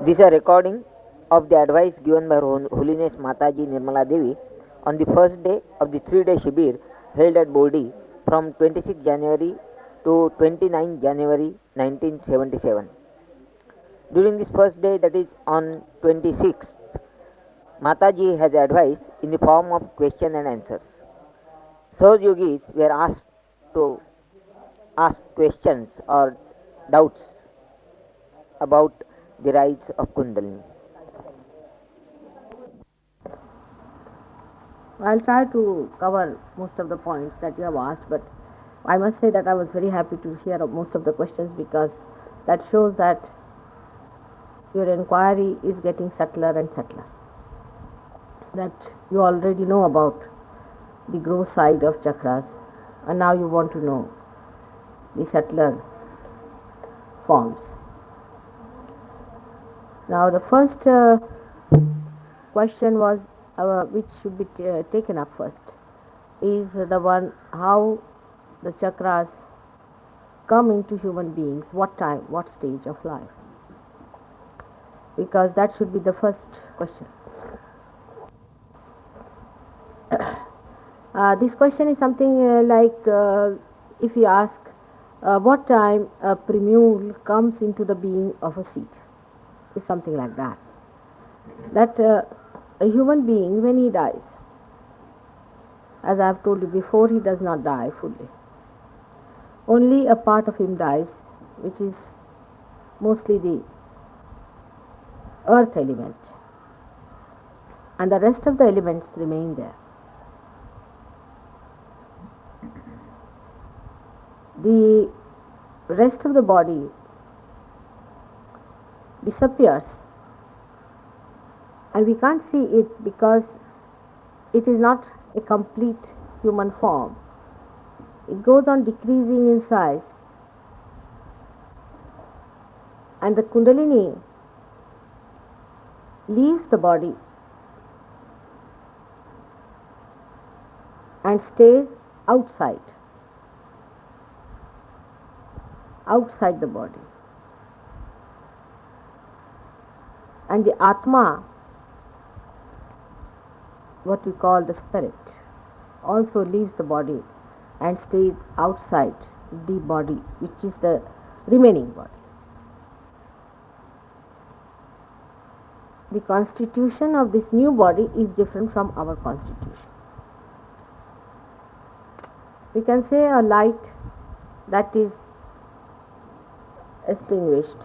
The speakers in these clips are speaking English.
This is a recording of the advice given by Holiness Mataji Nirmala Devi on the first day of the 3-day Shibir held at Bordi from 26 January to 29 January 1977. During this first day, that is on 26th, Mataji has advice in the form of question and answers. Sahaj Yogis were asked to ask questions or doubts about the rise of Kundalini. I'll try to cover most of the points that you have asked, but I must say that I was very happy to hear most of the questions because that shows that your inquiry is getting subtler and subtler. That you already know about the gross side of chakras, and now you want to know the subtler forms. Now, the first question was which should be taken up first is the one how the chakras come into human beings, what time, what stage of life, because that should be the first question. This question is something like if you ask what time a primule comes into the being of a seed, is something like that. That a human being, when he dies, as I have told you before, he does not die fully. Only a part of him dies, which is mostly the earth element, and the rest of the elements remain there. The rest of the body disappears, and we can't see it because it is not a complete human form. It goes on decreasing in size, and the Kundalini leaves the body and stays outside the body. And the Atma, what we call the spirit, also leaves the body and stays outside the body, which is the remaining body. The constitution of this new body is different from our constitution. We can say a light that is extinguished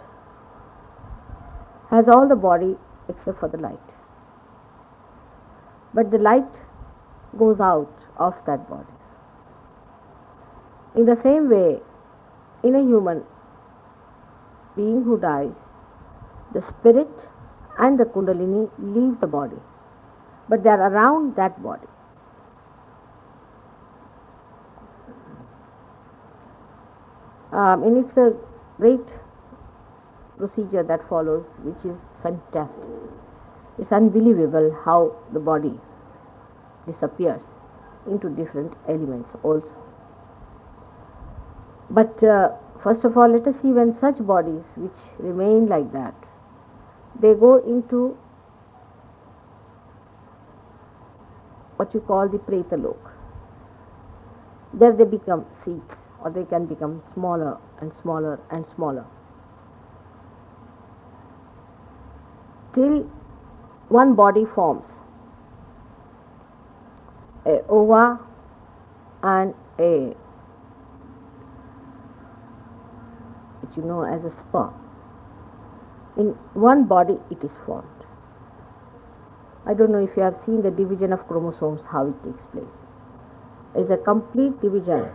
has all the body except for the light, but the light goes out of that body. In the same way, in a human being who dies, the spirit and the Kundalini leave the body, but they are around that body. And it's a great procedure that follows, which is fantastic. It's unbelievable how the body disappears into different elements also. But first of all, let us see when such bodies which remain like that, they go into what you call the Pretalok. There they become seeds, or they can become smaller and smaller and smaller, till one body forms, a ova and a, which you know as a sperm. In one body it is formed. I don't know if you have seen the division of chromosomes, how it takes place. It's a complete division.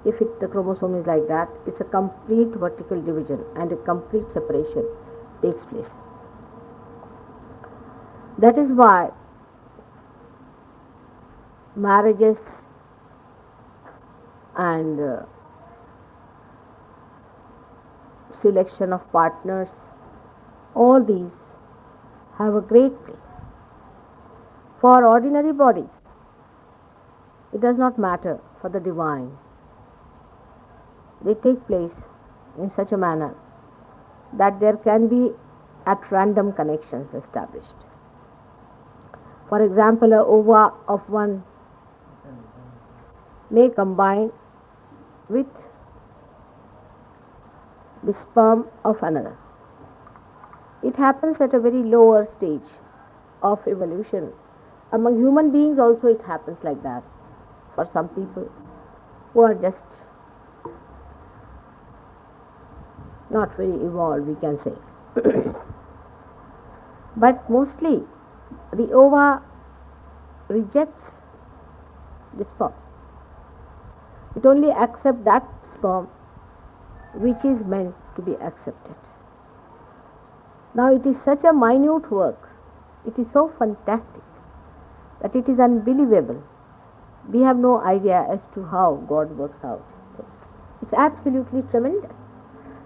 If the chromosome is like that, it's a complete vertical division and a complete separation takes place. That is why marriages and selection of partners, all these have a great place. For ordinary bodies, it does not matter. For the divine, they take place in such a manner that there can be at random connections established. For example, a ova of one may combine with the sperm of another. It happens at a very lower stage of evolution. Among human beings also it happens like that. For some people who are just not very evolved, we can say. But mostly the ova rejects the sperms. It only accepts that sperm which is meant to be accepted. Now it is such a minute work, it is so fantastic that it is unbelievable. We have no idea as to how God works out. It's absolutely tremendous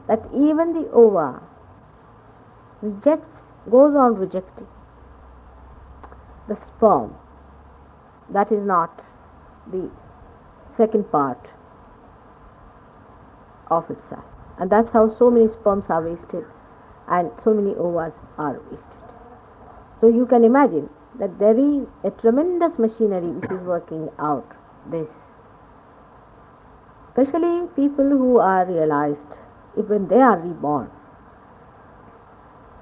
that even the ova goes on rejecting the sperm that is not the second part of itself. And that's how so many sperms are wasted and so many ovas are wasted. So you can imagine that there is a tremendous machinery which is working out this. Especially people who are realized, when they are reborn,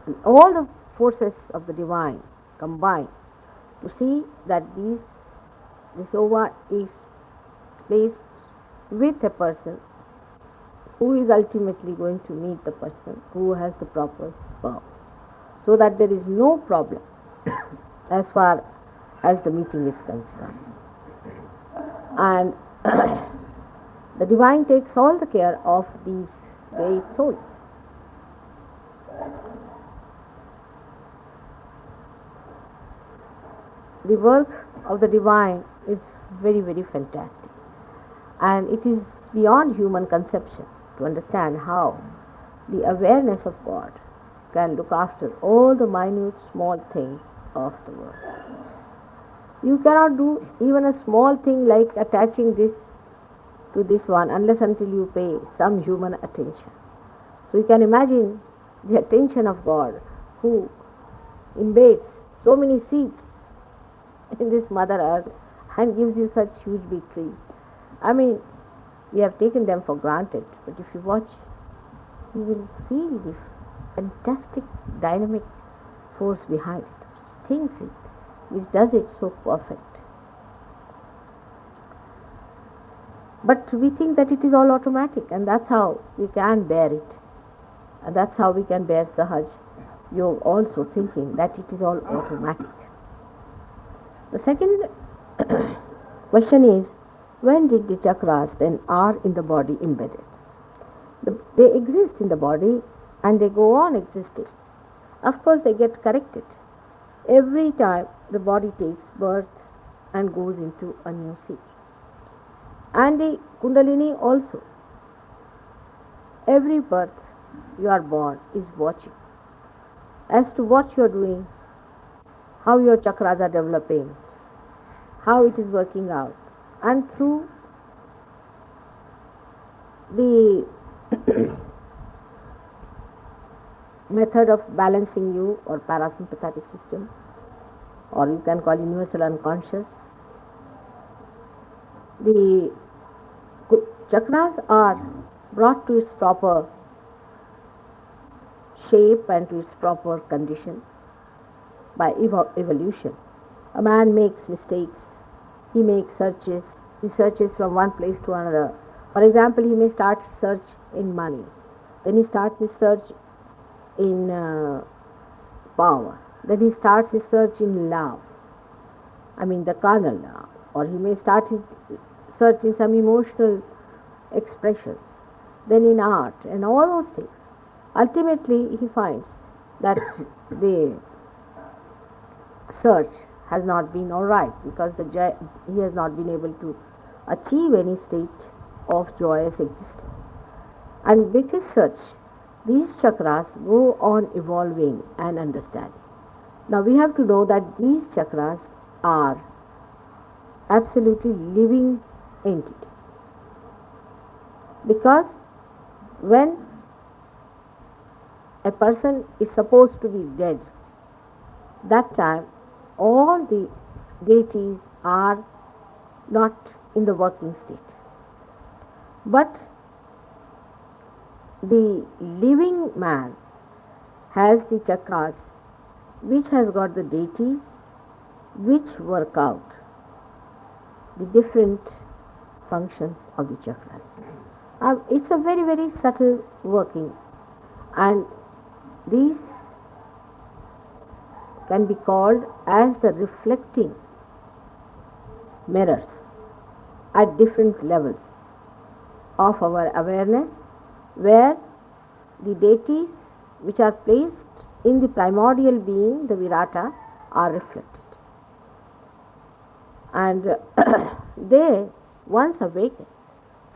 and all the forces of the divine combine to see that this ova is placed with a person who is ultimately going to meet the person who has the proper sperm, so that there is no problem as far as the meeting is concerned. And the divine takes all the care of these great souls. The work of the divine is very, very fantastic, and it is beyond human conception to understand how the awareness of God can look after all the minute small things of the world. You cannot do even a small thing like attaching this to this one unless until you pay some human attention. So you can imagine the attention of God who invades so many seeds in this Mother Earth and gives you such huge big trees. I mean, we have taken them for granted, but if you watch, you will feel the fantastic dynamic force behind it, which thinks it, which does it so perfect. But we think that it is all automatic, and that's how we can bear it. And that's how we can bear Sahaj Yoga, also thinking that it is all automatic. The second question is, when did the chakras then are in the body embedded? They exist in the body and they go on existing. Of course, they get corrected every time the body takes birth and goes into a new seed. And the Kundalini also. Every birth you are born is watching as to what you are doing, how your chakras are developing, how it is working out. And through the method of balancing you, or parasympathetic system, or you can call universal unconscious, the chakras are brought to its proper shape and to its proper condition by evolution. A man makes mistakes, he makes searches, he searches from one place to another. For example, he may start his search in money, then he starts his search in power, then he starts his search in love, the carnal love, or he may start his search in some emotional expressions, then in art and all those things. Ultimately, he finds that the search has not been all right, because he has not been able to achieve any state of joyous existence. And with his search, these chakras go on evolving and understanding. Now we have to know that these chakras are absolutely living entities, because when a person is supposed to be dead, that time all the deities are not in the working state. But the living man has the chakras which has got the deities which work out the different functions of the chakras. It's a very, very subtle working, and these can be called as the reflecting mirrors at different levels of our awareness, where the deities which are placed in the primordial being, the Virata, are reflected. And they, once awakened,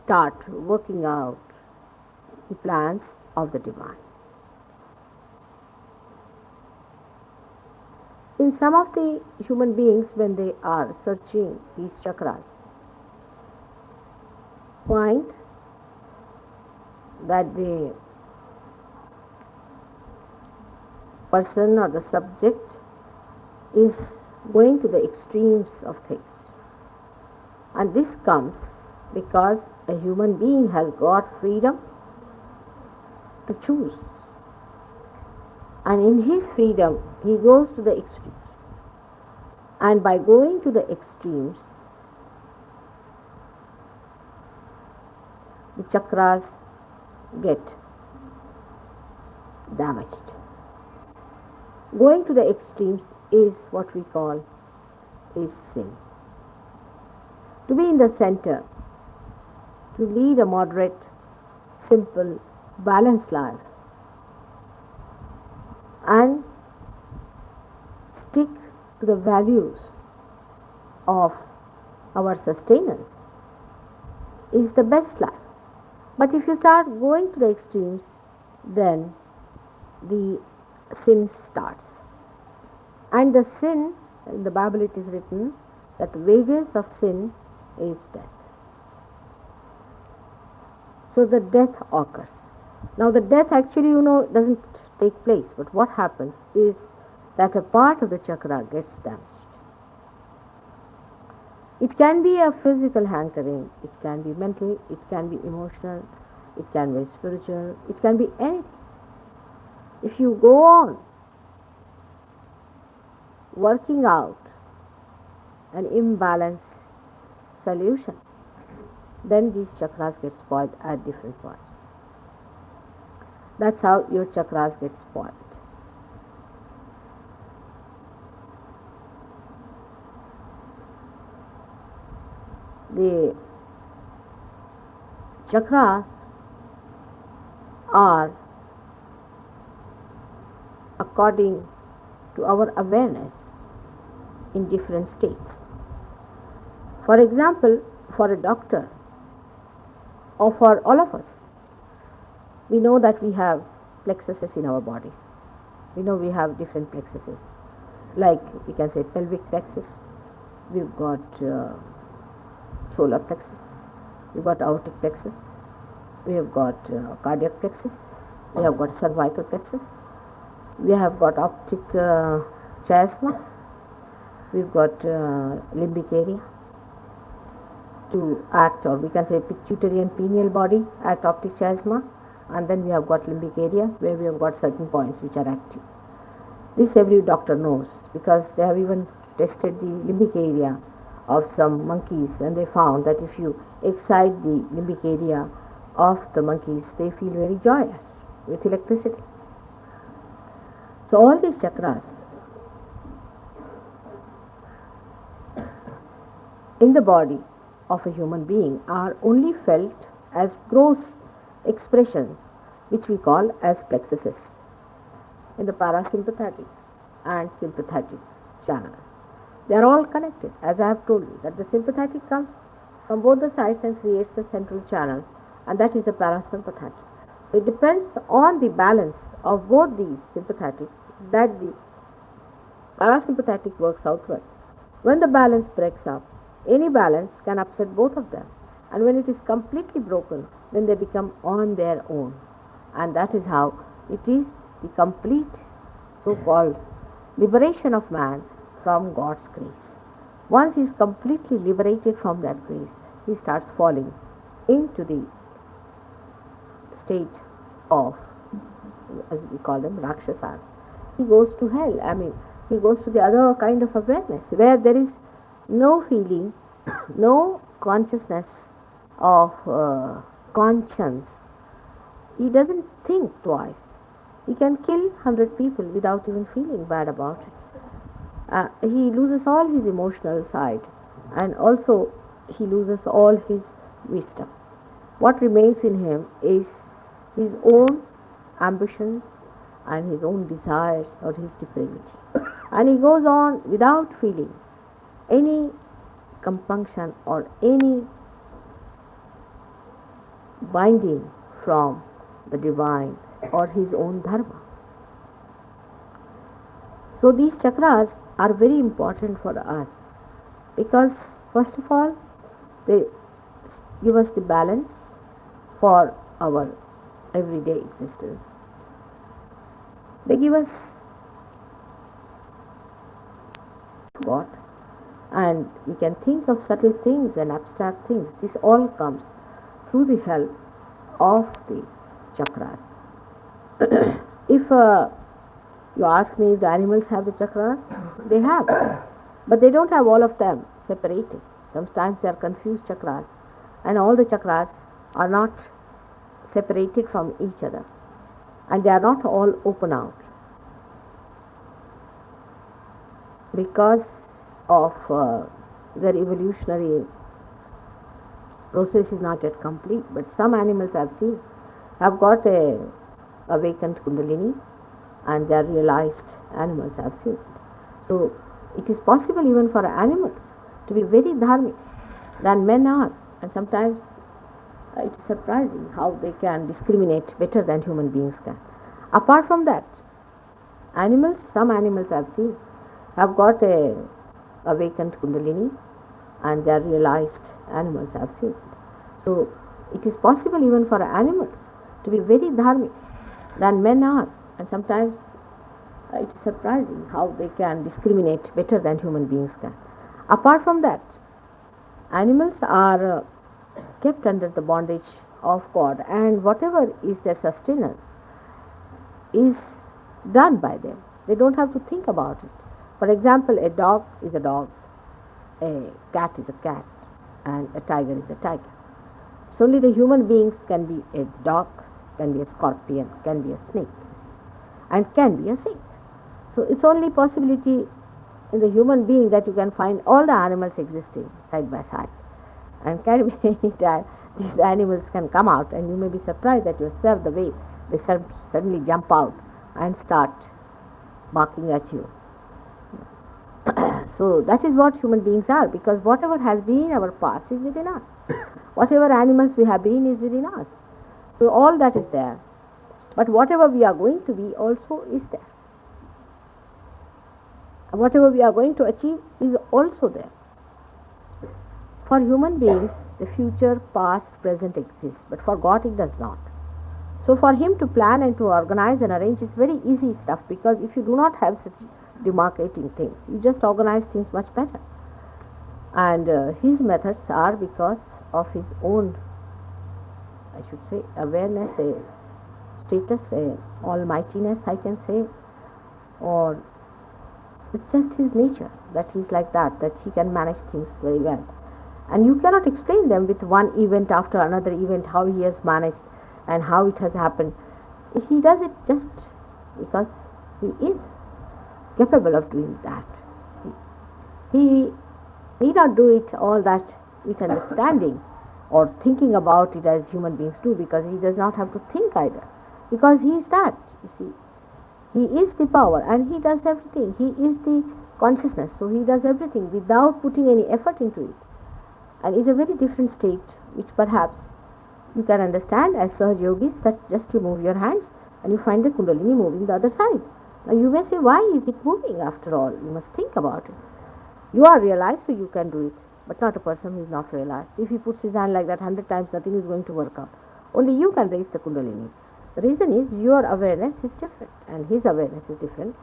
start working out the plans of the divine. In some of the human beings, when they are searching these chakras, find that the person or the subject is going to the extremes of things. And this comes because a human being has got freedom to choose. And in his freedom, he goes to the extremes. And by going to the extremes, the chakras get damaged. Going to the extremes is what we call is sin. To be in the center, to lead a moderate, simple, balanced life, and stick to the values of our sustenance is the best life. But if you start going to the extremes, then the sin starts. And the sin, in the Bible it is written that the wages of sin is death. So the death occurs. Now the death actually, doesn't take place, but what happens is that a part of the chakra gets damaged. It can be a physical hankering, it can be mental, it can be emotional, it can be spiritual, it can be anything. If you go on working out an imbalanced solution, then these chakras get spoiled at different points. That's how your chakras get spoiled. The chakras are according to our awareness in different states. For example, for a doctor or for all of us, we know that we have plexuses in our body. We know we have different plexuses. Like we can say pelvic plexus, we've got solar plexus, we've got aortic plexus, we have got cardiac plexus, we have got cervical plexus, we have got optic chiasma, we've got limbic area to act, or we can say pituitary and pineal body at optic chiasma, and then we have got limbic area where we have got certain points which are active. This every doctor knows because they have even tested the limbic area of some monkeys, and they found that if you excite the limbic area of the monkeys, they feel very joyous with electricity. So all these chakras in the body of a human being are only felt as gross expressions, which we call as plexuses in the parasympathetic and sympathetic channel. They are all connected, as I have told you, that the sympathetic comes from both the sides and creates the central channel, and that is the parasympathetic. So it depends on the balance of both these sympathetic that the parasympathetic works out well. When the balance breaks up, any balance can upset both of them, and when it is completely broken, then they become on their own, and that is how it is the complete so-called liberation of man from God's grace. Once he is completely liberated from that grace, he starts falling into the state of, as we call them, Rakshasas. He goes to hell. He goes to the other kind of awareness where there is no feeling, no consciousness of conscience. He doesn't think twice. He can kill 100 people without even feeling bad about it. He loses all his emotional side, and also he loses all his wisdom. What remains in him is his own ambitions and his own desires or his depravity. And he goes on without feeling any compunction or any binding from the divine or his own dharma. So these chakras are very important for us because, first of all, they give us the balance for our everyday existence. They give us God, and we can think of subtle things and abstract things. This all comes through the help of the chakras. If you ask me if the animals have the chakras, they have, but they don't have all of them separated. Sometimes they are confused chakras, and all the chakras are not separated from each other, and they are not all open out because of their evolutionary process is not yet complete. But some animals I've seen have got a awakened kundalini, and they are realized animals I've seen. So it is possible even for animals to be very dharmic than men are, and sometimes it is surprising how they can discriminate better than human beings can. Apart from that, some animals I've seen have got a awakened kundalini, and they are realized animals I've seen. So it is possible even for animals to be very dharmic than men are, and sometimes it is surprising how they can discriminate better than human beings can. Apart from that, animals are kept under the bondage of God, and whatever is their sustenance is done by them. They don't have to think about it. For example, a dog is a dog, a cat is a cat, and a tiger is a tiger. So only the human beings can be a dog, can be a scorpion, can be a snake, and can be a saint. So it's only possibility in the human being that you can find all the animals existing side by side, and can be any time these animals can come out, and you may be surprised at yourself the way they suddenly jump out and start barking at you. So that is what human beings are, because whatever has been our past is within us. Whatever animals we have been is within us. So all that is there. But whatever we are going to be also is there. Whatever we are going to achieve is also there. For human beings, the future, past, present exists, but for God it does not. So for him to plan and to organize and arrange is very easy stuff, because if you do not have such demarcating things, you just organize things much better. And his methods are because of his own, I should say, awareness, a status, a almightiness, I can say, or it's just his nature that he's like that he can manage things very well. And you cannot explain them with one event after another event, how he has managed and how it has happened. He does it just because he is capable of doing that. He need not do it all that with understanding or thinking about it as human beings do, because he does not have to think either, because he is that, you see. He is the power and he does everything. He is the consciousness, so he does everything without putting any effort into it. And it's a very different state, which perhaps you can understand as Sahaj Yogis, that just you move your hands and you find the Kundalini moving the other side. Now you may say, why is it moving after all? You must think about it. You are realized, so you can do it, but not a person who is not realized. If he puts his hand like that 100 times, nothing is going to work out. Only you can raise the Kundalini. The reason is your awareness is different and his awareness is different.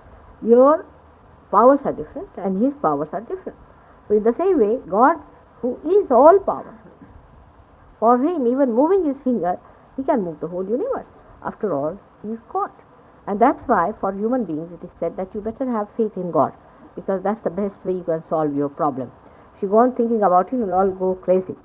Your powers are different and his powers are different. So in the same way, God, who is all power, for him, even moving his finger, he can move the whole universe. After all, he is God. And that's why for human beings it is said that you better have faith in God, because that's the best way you can solve your problem. If you go on thinking about it, you'll all go crazy.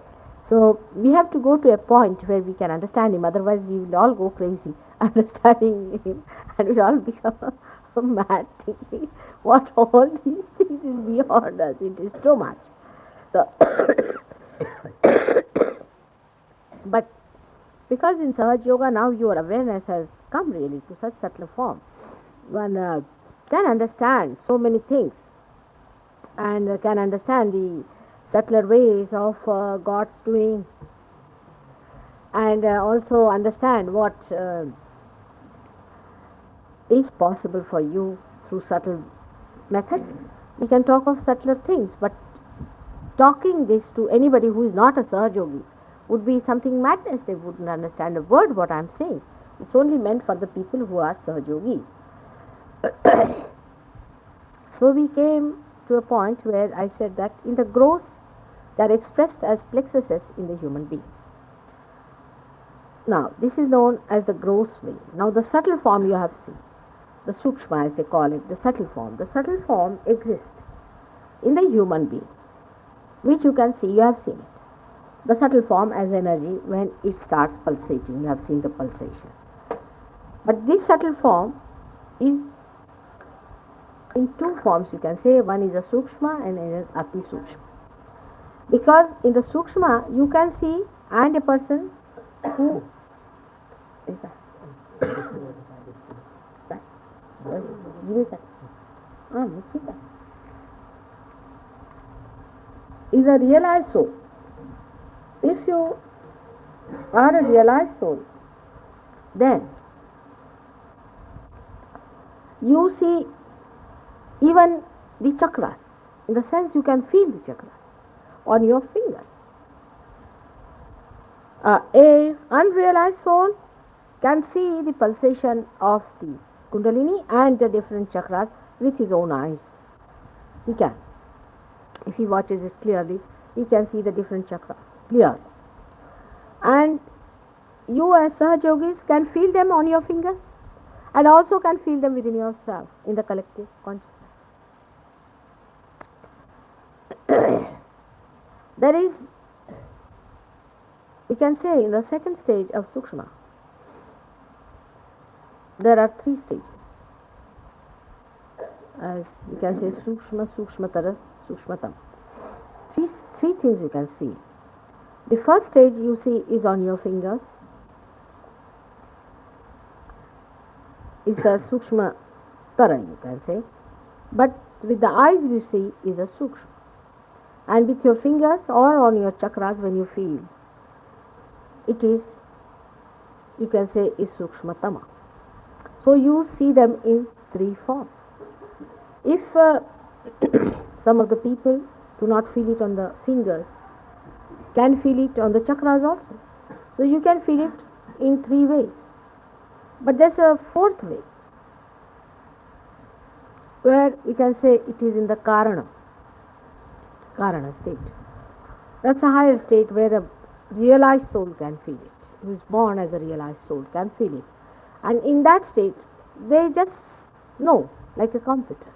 So we have to go to a point where we can understand him, otherwise we will all go crazy understanding him, and we'll all become mad thinking what all these things is beyond us. It is too much. So but because in Sahaj Yoga now your awareness has come really to such subtle form, one can understand so many things and can understand the subtler ways of God's doing, and also understand what is possible for you through subtle methods. We can talk of subtler things, but talking this to anybody who is not a Sahaj Yogi would be something madness. They wouldn't understand a word what I am saying. It's only meant for the people who are Sahaj Yogis. So we came to a point where I said that in the gross they are expressed as plexuses in the human being. Now this is known as the gross way. Now the subtle form you have seen, the sukshma as they call it, the subtle form. The subtle form exists in the human being, which you can see, you have seen it. The subtle form as energy when it starts pulsating, you have seen the pulsation. But this subtle form is in two forms, you can say. One is a sukshma and another is ati sukshma. Because in the sukshma you can see and a person who is a realized soul. If you are a realized soul, then you see even the chakras, in the sense you can feel the chakras on your fingers. A unrealized soul can see the pulsation of the kundalini and the different chakras with his own eyes. He can. If he watches it clearly, he can see the different chakras clearly. And you as Sahaj Yogis can feel them on your fingers and also can feel them within yourself in the collective consciousness. There is, we can say, in the second stage of Sukshma, there are three stages. As you can say, Sukshma, Sukshmatara, Sukshmatam. Three things you can see. The first stage you see is on your fingers, is the Sukshma Tara, you can say. But with the eyes you see is a Sukshma. And with your fingers or on your chakras when you feel, it is, you can say, is Sukshmatama. So you see them in three forms. If some of the people do not feel it on the fingers, can feel it on the chakras also. So you can feel it in three ways. But there's a fourth way, where we can say it is in the Karana state. That's a higher state where a realized soul can feel it, who is born as a realized soul can feel it. And in that state, they just know, like a computer.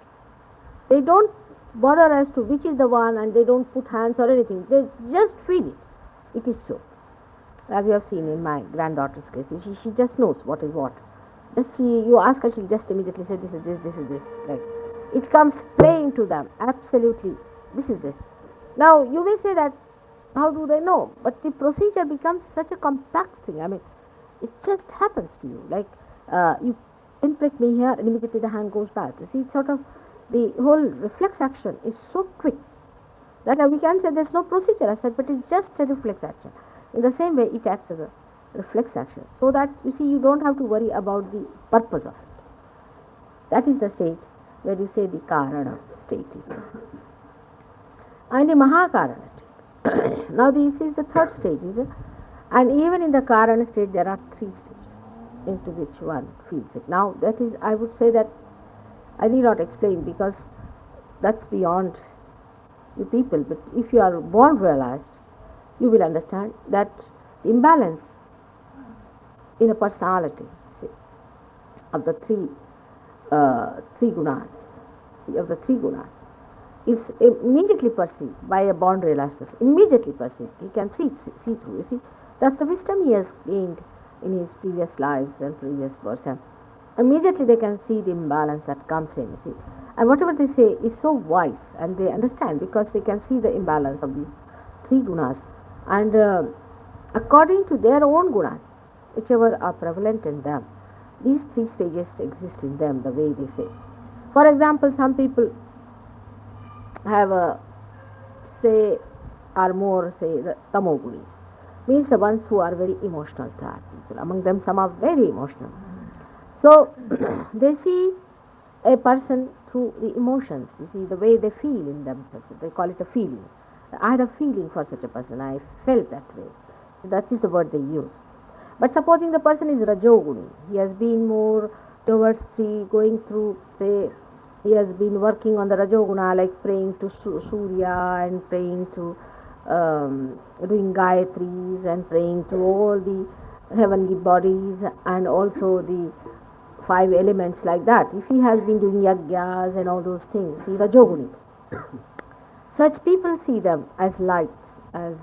They don't bother as to which is the one, and they don't put hands or anything. They just feel it. It is so. As you have seen in my granddaughter's case, she just knows what is what. Just you ask her, she'll just immediately say, this is this, this is this. Like, it comes plain to them, absolutely, this is this. Now, you may say that, how do they know? But the procedure becomes such a compact thing. I mean, it just happens to you. Like, you pinprick me here and immediately the hand goes back. You see, it's sort of, the whole reflex action is so quick that we can say there's no procedure as such, but it's just a reflex action. In the same way, it acts as a reflex action, so that you see, you don't have to worry about the purpose of it. That is the state where you say the Karana state and the Mahakarana state. Now this is the third stage, is it? And even in the Karana state there are three stages. into which one feels it. Now, that is, I would say that I need not explain because that's beyond you people. But if you are born realized, you will understand that the imbalance in a personality, see, of the three gunas, see, of the three gunas, is immediately perceived by a born realized person. Immediately perceived. He can see through. You see, that's the wisdom he has gained in his previous lives and previous births. And immediately they can see the imbalance that comes in. You see, and whatever they say is so wise, and they understand because they can see the imbalance of these three gunas, and according to their own gunas, whichever are prevalent in them, these three stages exist in them. The way they say. For example, some people have a say are more say the tamogunis, means the ones who are very emotional type people. Among them, some are very emotional. So they see a person through the emotions. You see the way they feel in themselves. They call it a feeling. I had a feeling for such a person. I felt that way. So that is the word they use. But supposing the person is rajoguni, he has been more towards the going through say. He has been working on the Rajoguna, like praying to Surya and praying to doing Gayatris and praying to all the heavenly bodies and also the five elements like that. If he has been doing Yagyas and all those things, he Rajoguni. Such people see them as lights, as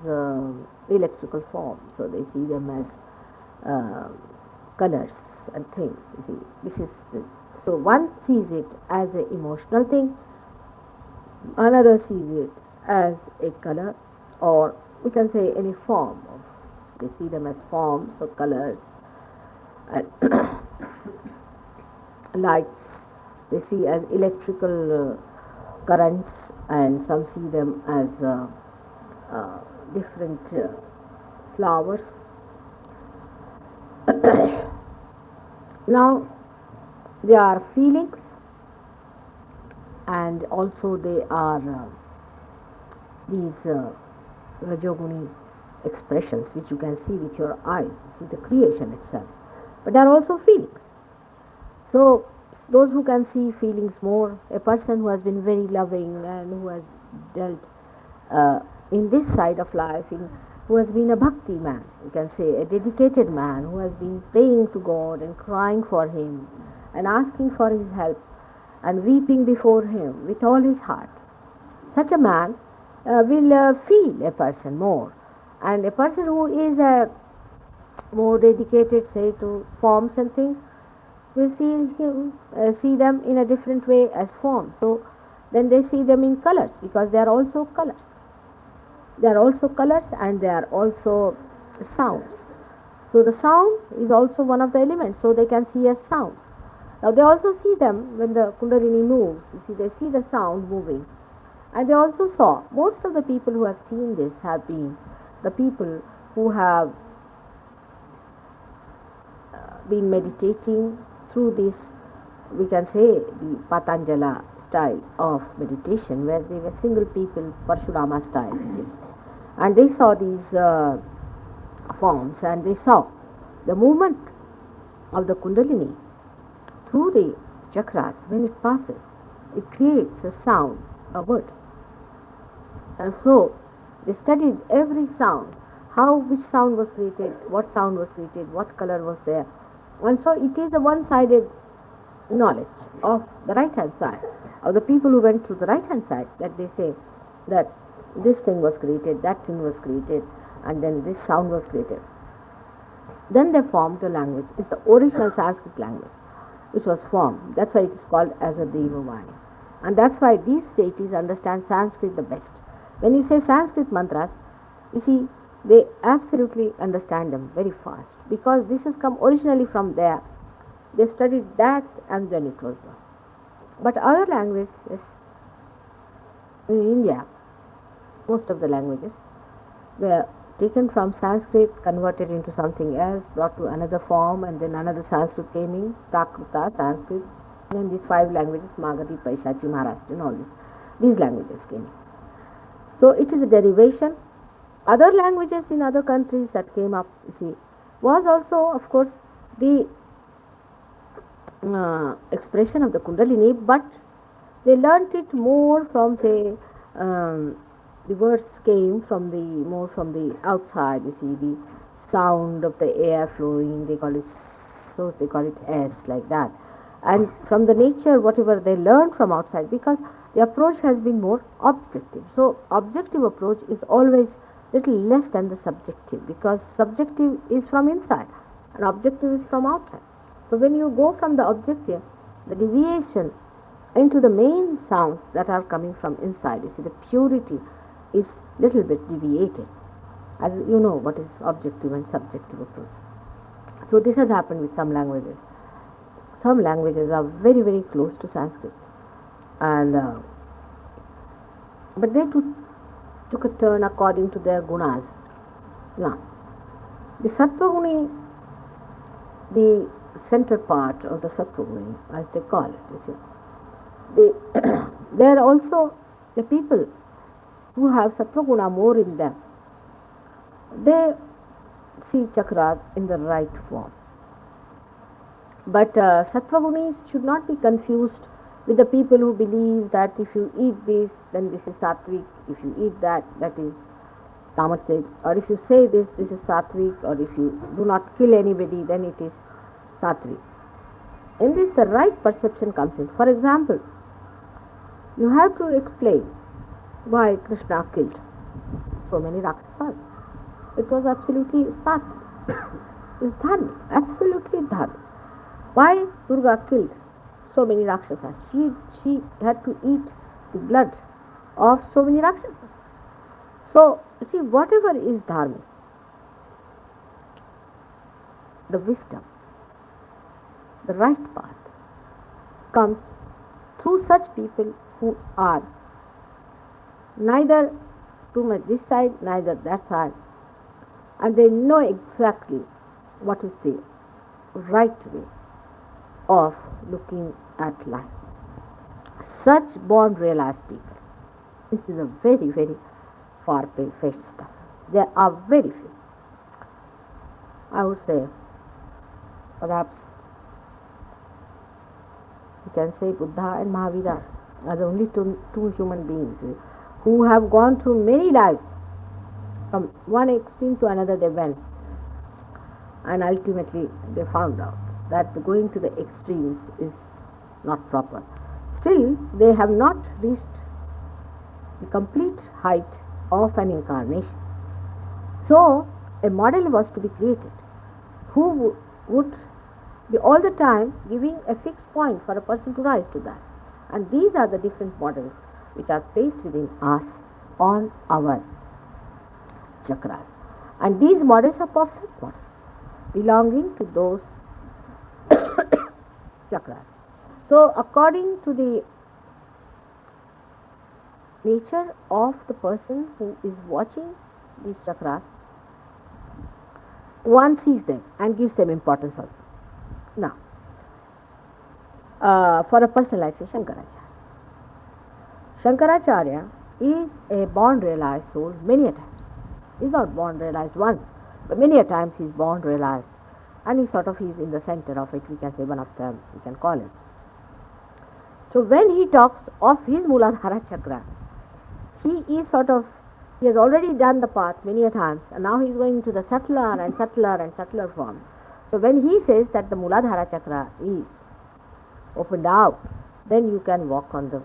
electrical forms, so they see them as colors and things. You see, this is so one sees it as an emotional thing, another sees it as a color, or we can say any form of. They see them as forms or colors, and lights. They see as electrical currents, and some see them as different flowers. Now, they are feelings, and also they are these Rajoguni expressions which you can see with your eyes, see the creation itself. But they are also feelings. So, those who can see feelings more, a person who has been very loving and who has dealt in this side of life, who has been a bhakti man, you can say a dedicated man who has been praying to God and crying for him and asking for his help and weeping before him with all his heart. Such a man will feel a person more, and a person who is more dedicated, say, to forms and things, will see them in a different way as forms. So then they see them in colors, because they are also colors. They are also colors, and they are also sounds. So the sound is also one of the elements, so they can see as sounds. Now they also see them when the Kundalini moves. You see, they see the sound moving. And they also saw, most of the people who have seen this have been the people who have been meditating through this, we can say, the Patanjala style of meditation, where they were single people, Parshurama style. And they saw these forms, and they saw the movement of the Kundalini through the chakras. When it passes, it creates a sound, a word. And so they studied every sound, which sound was created, what sound was created, what color was there. And so it is a one-sided knowledge of the right-hand side, of the people who went through the right-hand side, that they say that this thing was created, that thing was created, and then this sound was created. Then they formed a language. It's the original Sanskrit language which was formed. That's why it is called as a Devavani. And that's why these deities understand Sanskrit the best. When you say Sanskrit mantras, you see, they absolutely understand them very fast, because this has come originally from there. They studied that, and then it was done. But other languages in India, most of the languages were taken from Sanskrit, converted into something else, brought to another form, and then another Sanskrit came in, Prakruta, Sanskrit, and these 5 languages, Magadhi, Paishachi, Maharashtrian, all these languages came in. So it is a derivation. Other languages in other countries that came up, you see, was also, of course, the expression of the Kundalini, but they learnt it more from, say, the words came from the more from the outside. You see, the sound of the air flowing, they call it, so they call it S, like that. And from the nature, whatever they learn from outside, because the approach has been more objective. So objective approach is always little less than the subjective, because subjective is from inside and objective is from outside. So when you go from the objective, the deviation into the main sounds that are coming from inside, you see, the purity is little bit deviated, as you know what is objective and subjective approach. So this has happened with some languages. Some languages are very, very close to Sanskrit, and but they took a turn according to their gunas. Now, the Sattva-guni, the center part of the Sattva-guni, as they call it, you see, they are also the people who have Sattva-guna more in them. They see chakras in the right form. But Sattva-gunis should not be confused with the people who believe that if you eat this, then this is Sattvic, if you eat that, that is Tamasic, or if you say this, this is Sattvic, or if you do not kill anybody, then it is Sattvic. In this, the right perception comes in. For example, you have to explain why Krishna killed so many Rakshasas. It was absolutely Sattvic. It is dharmic, absolutely dharmic. Why Durga killed so many Rakshasas? She had to eat the blood of so many Rakshasas. So, you see, whatever is dharmic, the wisdom, the right path, comes through such people who are neither too much this side, neither that side, and they know exactly what is the right way of looking at life. Such born realized people. This is a very, very far-fetched stuff. There are very few. I would say, perhaps, you can say Buddha and Mahavira are the only two human beings who have gone through many lives. From one extreme to another they went, and ultimately they found out that going to the extremes is not proper. Still, they have not reached the complete height of an incarnation. So, a model was to be created who would be all the time giving a fixed point for a person to rise to that. And these are the different models which are placed within us on our chakras. And these models are perfect models belonging to those chakras. So, according to the nature of the person who is watching these chakras, one sees them and gives them importance also. Now, for a person like say Shankaracharya. Shankaracharya is a born realized soul many a times. He is not born realized once, but many a times he is born realized, and he is in the center of it. We can say one of them, we can call him. So when he talks of his Muladhara chakra, he has already done the path many a times, and now he is going to the subtler and subtler and subtler form. So when he says that the Muladhara chakra is opened out, then you can walk on the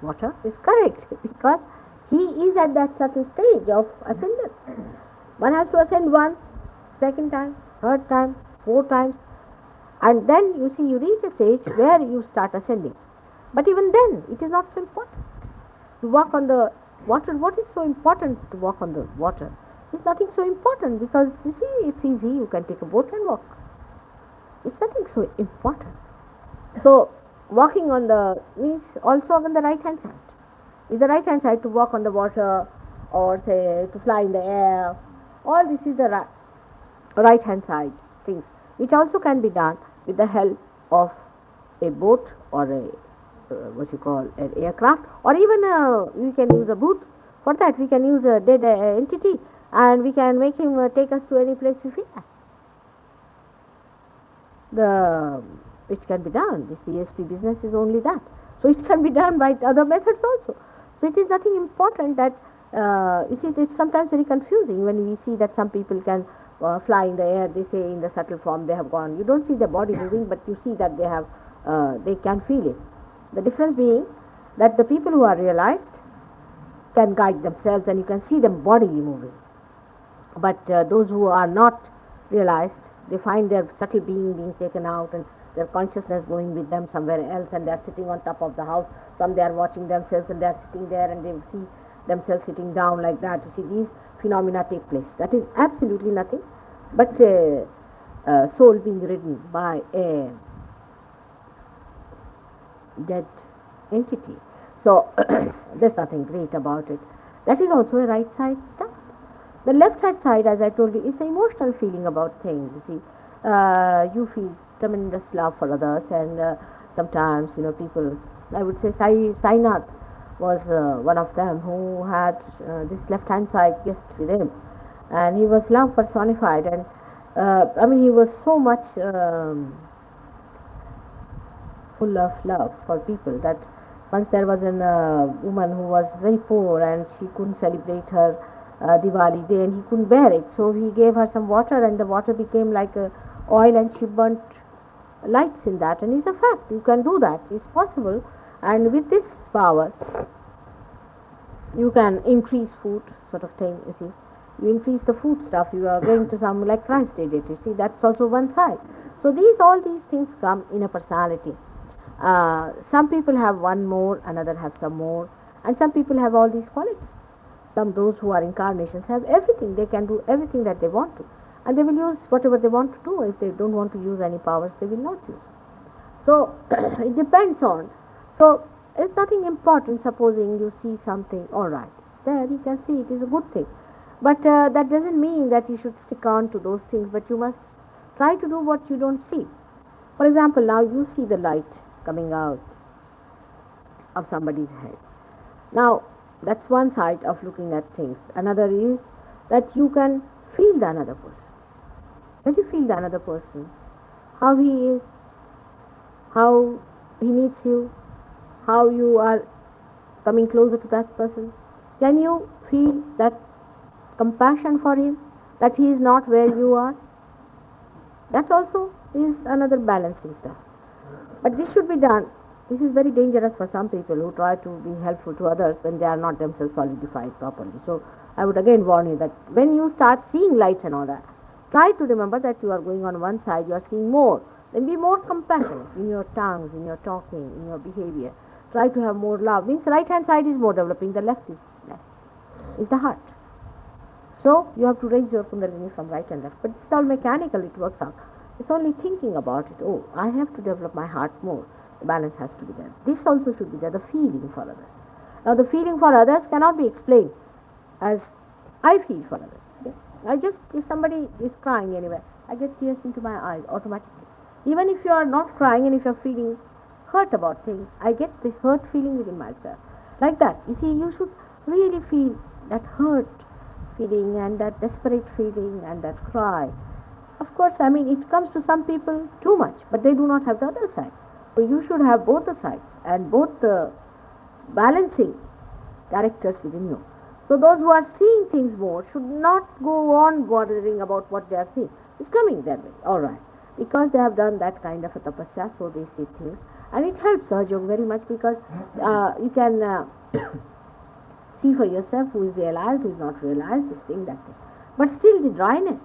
water. Is correct, because he is at that subtle stage of ascendance. One has to ascend once, second time, third time, fourth times, and then you see you reach a stage where you start ascending. But even then, it is not so important to walk on the water. What is so important to walk on the water? It's nothing so important, because you see, it's easy. You can take a boat and walk. It's nothing so important. So, walking on the means also on the right hand side. Is the right hand side to walk on the water, or say to fly in the air. All this is the right hand side things, which also can be done with the help of a boat or a what you call an aircraft, or even we can use a boot. For that we can use a dead entity, and we can make him take us to any place we feel. The which can be done. The CSP business is only that. So it can be done by other methods also. So it is nothing important that, you see, it's sometimes very confusing when we see that some people can fly in the air. They say in the subtle form they have gone. You don't see their body moving, but you see that they can feel it. The difference being that the people who are realized can guide themselves and you can see them bodily moving. But those who are not realized, they find their subtle being taken out and their consciousness going with them somewhere else, and they are sitting on top of the house. Some they are watching themselves and they are sitting there and they see themselves sitting down like that. You see, these phenomena take place. That is absolutely nothing but a soul being ridden by a dead entity. So there's nothing great about it. That is also a right side stuff. The left hand side, as I told you, is the emotional feeling about things. You see, you feel tremendous love for others, and sometimes, people, I would say Sainath was one of them who had this left hand side gift with him, and he was love personified, and he was so much full of love for people that once there was a woman who was very poor and she couldn't celebrate her Diwali day, and he couldn't bear it, so he gave her some water, and the water became like oil, and she burnt lights in that. And it's a fact, you can do that, it's possible. And with this power you can increase food, sort of thing. You see, you increase the food stuff, you are going to some, like Christ did it. You see, that's also one side. So all these things come in a personality. Some people have one more, another have some more, and some people have all these qualities. Those who are incarnations have everything. They can do everything that they want to, and they will use whatever they want to do. If they don't want to use any powers, they will not use. So it depends on. So it's nothing important. Supposing you see something, all right, there you can see it is a good thing, but that doesn't mean that you should stick on to those things. But you must try to do what you don't see. For example, now you see the light coming out of somebody's head. Now that's one side of looking at things. Another is that you can feel the another person. When you feel the another person, how he is, how he needs you, how you are coming closer to that person, can you feel that compassion for him, that he is not where you are? That also is another balancing stuff. But this should be done. This is very dangerous for some people who try to be helpful to others when they are not themselves solidified properly. So I would again warn you that when you start seeing lights and all that, try to remember that you are going on one side, you are seeing more. Then be more compassionate in your tongues, in your talking, in your behavior. Try to have more love. Means the right hand side is more developing, the left is less. Is the heart. So you have to raise your kundalini from right and left. But it's all mechanical, it works out. It's only thinking about it. Oh, I have to develop my heart more. The balance has to be there. This also should be there, the feeling for others. Now the feeling for others cannot be explained as I feel for others. Okay? If somebody is crying anywhere, I get tears into my eyes automatically. Even if you are not crying and if you are feeling hurt about things, I get this hurt feeling within myself. Like that. You see, you should really feel that hurt feeling and that desperate feeling and that cry. Of course, it comes to some people too much, but they do not have the other side. So you should have both the sides and both the balancing characters within you. So those who are seeing things more should not go on bothering about what they are seeing. It's coming their way, all right. Because they have done that kind of a tapasya, so they see things. And it helps Sahajog very much because you can see for yourself who is realized, who is not realized, this thing, that thing. But still the dryness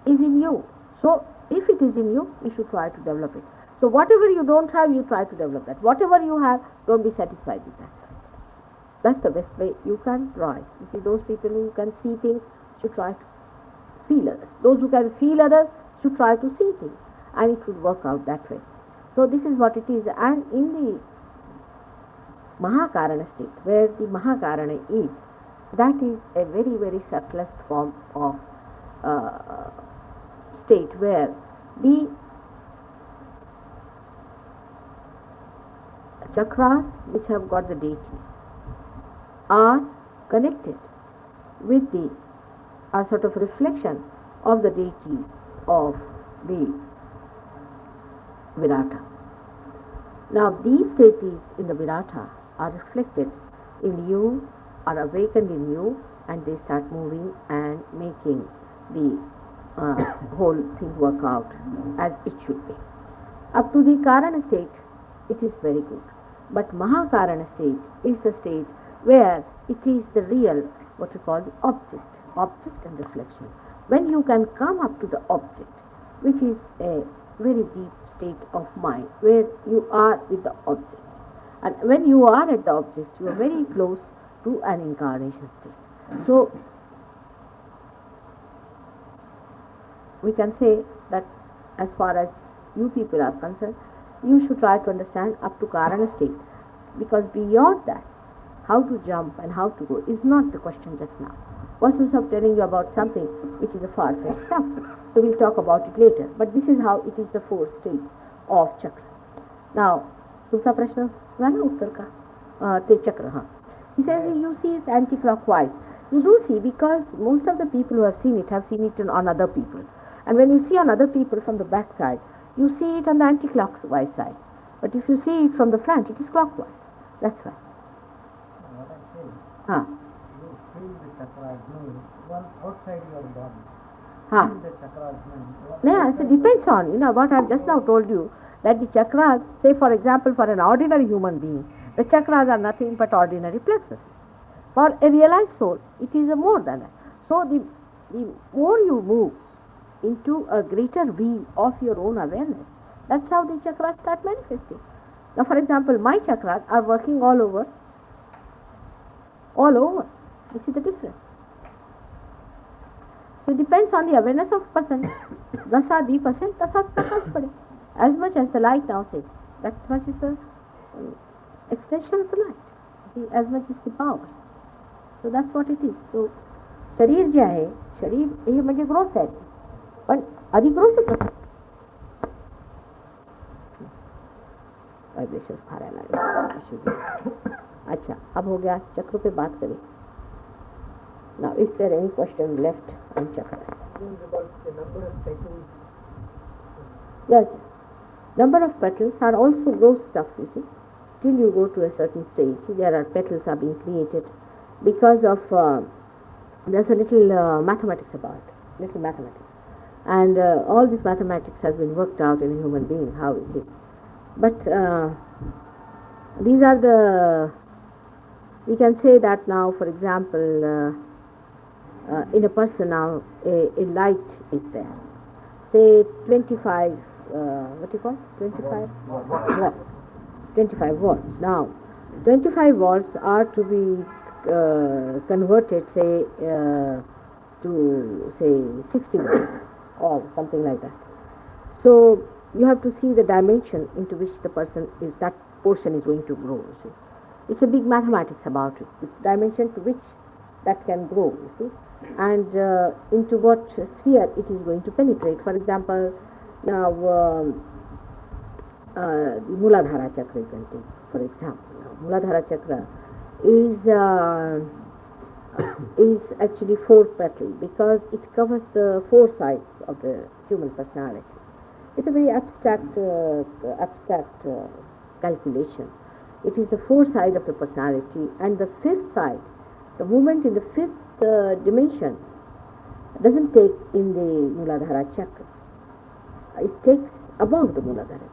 is in you. So if it is in you, you should try to develop it. So whatever you don't have, you try to develop that. Whatever you have, don't be satisfied with that. That's the best way you can rise. You see, those people who can see things should try to feel others. Those who can feel others should try to see things. And it should work out that way. So this is what it is. And in the Mahakarana state, where the Mahakarana is, that is a very, very subtlest form of state where the chakras which have got the deities are connected with are sort of reflection of the deities of the Virata. Now these deities in the Virata are reflected in you, are awakened in you, and they start moving and making the whole thing work out as it should be. Up to the Karana state, it is very good. But Mahakarana state is the state where it is the real, what we call the object and reflection. When you can come up to the object, which is a very deep state of mind, where you are with the object. And when you are at the object, you are very close to an incarnation state. So, we can say that as far as you people are concerned, you should try to understand up to Karana state, because beyond that, how to jump and how to go is not the question just now. What's the use of telling you about something which is a far-fetched stuff? So we'll talk about it later. But this is how it is the 4 states of chakra. Now, दूसरा प्रश्न हुआ ना उत्तर का ते चक्र हाँ. He says you see it anti-clockwise. You do see, because most of the people who have seen it on other people. And when you see on other people from the back side, you see it on the anti-clockwise side. But if you see it from the front, it is clockwise. That's why. What I'm saying, Huh. you feel the chakras moving one outside your body. Huh. Feel the chakras moving. Yeah, it depends on, what I've just now told you, that the chakras, say for example, for an ordinary human being, the chakras are nothing but ordinary plexuses. For a realized soul, it is more than that. So the more you move into a greater view of your own awareness, that's how the chakras start manifesting. Now, for example, my chakras are working all over. This is the difference. So it depends on the awareness of person. Dasa 2%, dasa prakash pade. As much as the light now says, that much is the extension of the light. As much is the power. So that's what it is. So शरीर जे आहे, शरीर हे म्हणजे growth आहे, पण आधी growth कसं vibrations फार आला. अच्छा, अब हो गया चक्र पे बात करें. Now, is there any question left on chakras? About the number of petals. Yes, number of petals are also gross stuff, you see. Till you go to a certain stage, there are petals are being created because of, there's a little mathematics about it, little mathematics. And all this mathematics has been worked out in a human being, how it is. But these are the, we can say that now, for example, in a person now, a light is there. Say 25, what do you call it? 25 watts. 25 watts. Now, 25 watts are to be converted, say, to, say, 60 watts or something like that. So, you have to see the dimension into which the person is, that portion is going to grow, you see. It's a big mathematics about it. It's dimension to which that can grow, you see, and into what sphere it is going to penetrate. For example, now the Muladhara chakra you can take, for example. Now, Muladhara chakra is actually 4 petal because it covers the 4 sides of the human personality. It's a very abstract calculation. It is the 4th side of the personality, and the 5th side, the movement in the 5th dimension doesn't take in the Muladhara chakra. It takes above the Muladhara chakra.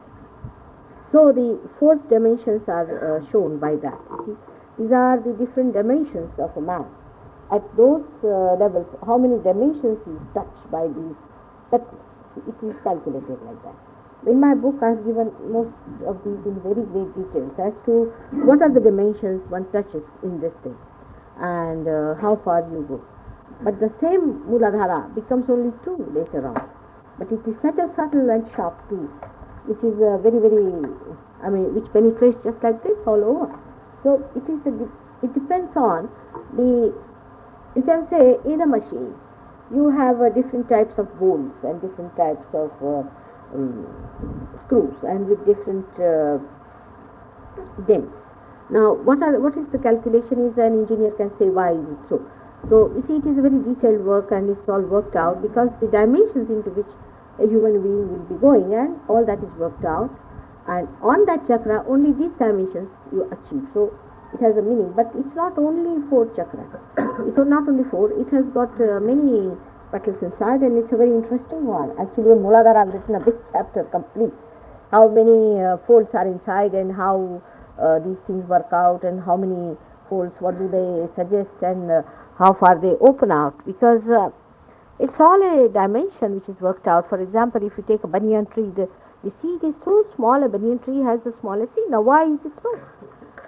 So the 4th dimensions are shown by that. These are the different dimensions of a man. At those levels, how many dimensions is touched by these, that it is calculated like that. In my book, I have given most of these in very great details as to what are the dimensions one touches in this thing and how far you go. But the same Muladhara becomes only 2 later on. But it is such a subtle and sharp tool, which is very, which penetrates just like this all over. So it depends on the, you can say in a machine, you have different types of bolts and different types of screws and with different dents. Now, what is the calculation is an engineer can say why is it so. So, you see, it is a very detailed work and it's all worked out because the dimensions into which a human being will be going, and all that is worked out, and on that chakra only these dimensions you achieve. So it has a meaning, but it's not only 4 chakras. It's not only 4, it has got many petals inside, and it's a very interesting one. Actually, in Muladhara I've written a big chapter complete, how many folds are inside, and how these things work out, and how many folds, what do they suggest, and how far they open out, because it's all a dimension which is worked out. For example, if you take a banyan tree, the seed is so small, a banyan tree has the smallest seed. Now why is it so?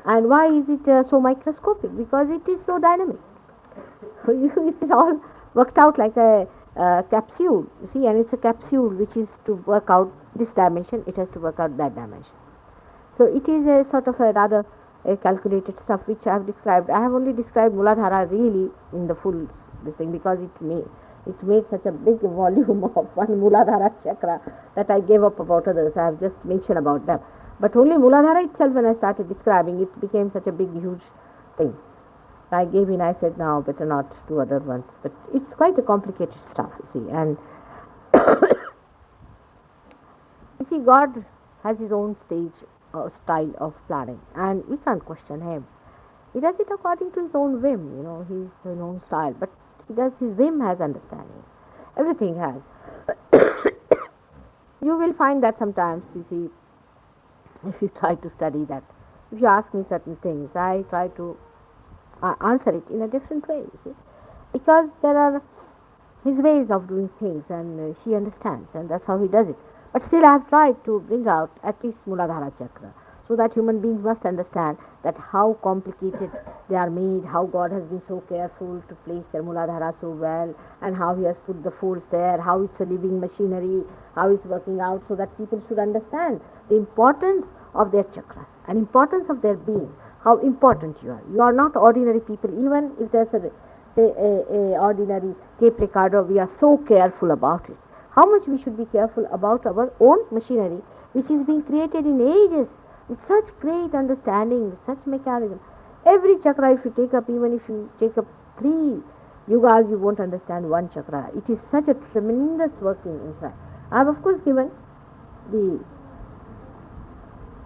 And why is it so microscopic? Because it is so dynamic. So it is all worked out like a capsule, you see, and it's a capsule which is to work out this dimension, it has to work out that dimension. So it is a sort of a rather a calculated stuff which I have described. I have only described Muladhara really in the full this thing, because it made such a big volume of one Muladhara chakra that I gave up about others. I have just mentioned about them. But only Muladhara itself, when I started describing, it became such a big, huge thing. I gave in, I said, now better not do other ones. But it's quite a complicated stuff, you see. And you see, God has his own stage or style of planning, and we can't question him. He does it according to his own whim, his own style. But he does, his whim has understanding. Everything has. You will find that sometimes, you see, if you try to study that, if you ask me certain things, I try to answer it in a different way, you see, because there are his ways of doing things, and he understands, and that's how he does it. But still I have tried to bring out at least Muladhara chakra, so that human beings must understand that how complicated they are made, how God has been so careful to place their Muladhara so well, and how he has put the folds there, how it's a living machinery, how it's working out, so that people should understand the importance of their chakras and importance of their being, how important you are. You are not ordinary people. Even if there's a ordinary tape recorder, we are so careful about it. How much we should be careful about our own machinery, which is being created in ages with such great understanding, with such mechanism. Every chakra, if you take up, even if you take up 3 yugas, you won't understand one chakra. It is such a tremendous working inside. I have of course given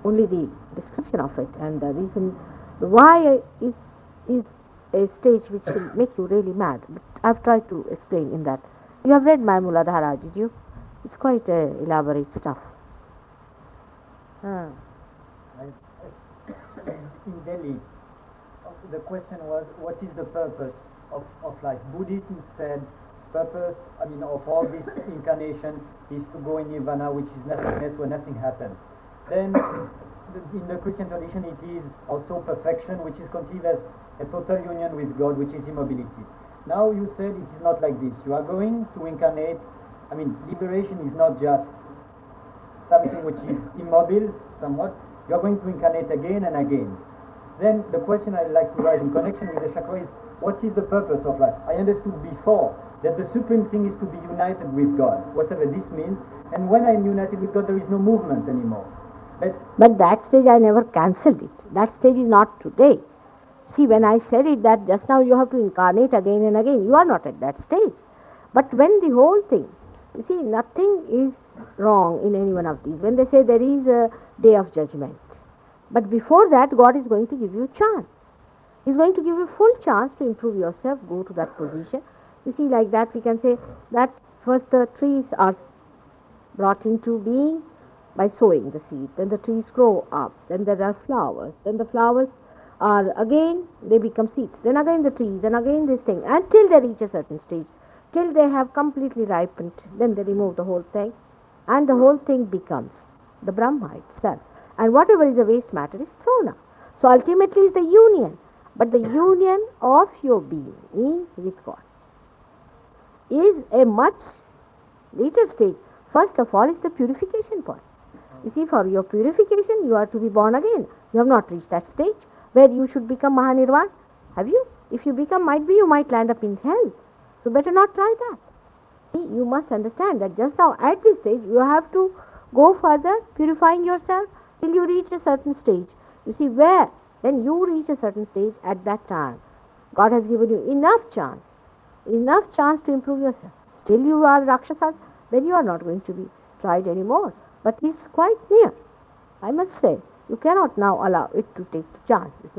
only the description of it, and the reason why is a stage which will make you really mad. But I've tried to explain in that. You have read my Muladhara, did you? It's quite elaborate stuff. In Delhi, the question was, what is the purpose of life? Buddhism said, purpose, of all this incarnation is to go in nirvana, which is nothingness, where nothing happens. Then, in the Christian tradition, it is also perfection, which is conceived as a total union with God, which is immobility. Now you said it is not like this. You are going to incarnate. Liberation is not just something which is immobile, somewhat. You are going to incarnate again and again. Then the question I'd like to raise in connection with the chakra is, what is the purpose of life? I understood before that the supreme thing is to be united with God, whatever this means. And when I'm united with God, there is no movement anymore. But that stage I never cancelled it. That stage is not today. See, when I said it that just now you have to incarnate again and again, you are not at that stage. But when the whole thing, you see, nothing is wrong in any one of these. When they say there is a day of judgment, but before that God is going to give you a chance. He is going to give you full chance to improve yourself, go to that position. You see, like that we can say that first the trees are brought into being by sowing the seed, then the trees grow up, then there are flowers, then the flowers are again, they become seeds, then again the trees, then again this thing, until they reach a certain stage, till they have completely ripened, then they remove the whole thing, and the whole thing becomes the Brahma itself, and whatever is the waste matter is thrown out. So ultimately is the union, but the union of your being with God is a much later stage. First of all is the purification point. You see, for your purification, you are to be born again. You have not reached that stage where you should become Mahanirvan. Have you? If you become, might be you might land up in hell. So better not try that. See, you must understand that just now at this stage, you have to go further, purifying yourself till you reach a certain stage. You see, where? Then you reach a certain stage at that time. God has given you enough chance to improve yourself. Still you are Rakshasas, then you are not going to be tried anymore. But it's quite near, I must say. You cannot now allow it to take the chance. It's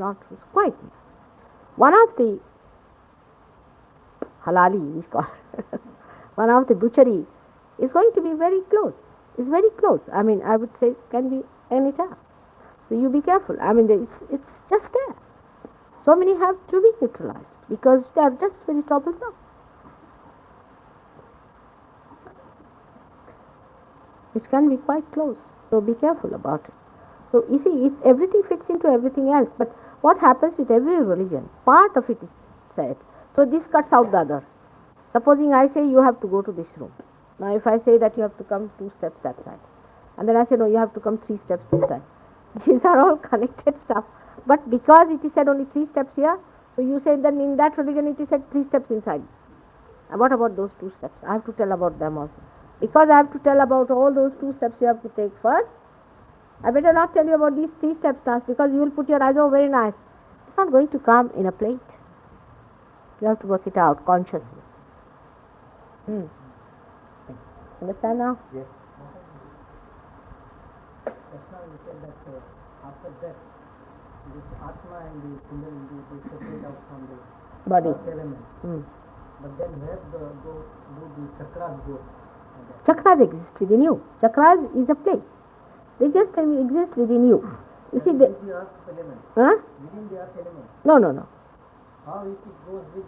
quite near. One of the halali, we call one of the butchery is going to be very close. It's very close. I mean, I would say it can be any time. So you be careful. I mean, it's just there. So many have to be neutralized because they are just very troublesome. It can be quite close. So be careful about it. So you see, everything fits into everything else. But what happens with every religion? Part of it is said. So this cuts out the other. Supposing I say you have to go to this room. Now if I say that you have to come 2 steps that side. And then I say no, you have to come 3 steps this side. These are all connected stuff. But because it is said only 3 steps here, so you say then in that religion it is said 3 steps inside. And what about those 2 steps? I have to tell about them also. Because I have to tell about all those 2 steps you have to take first, I better not tell you about these 3 steps now because you will put your eyes, oh very nice. It's not going to come in a plate. You have to work it out consciously. Understand now? Yes. Just now you said that after death, this Atma and the Kundalini they separate out from the Body. earth element. But then where do the chakras go? Chakras exist within you. Chakras is a place. They just exist within you. You see, within the earth element. Huh? Within the earth element. No. How it goes with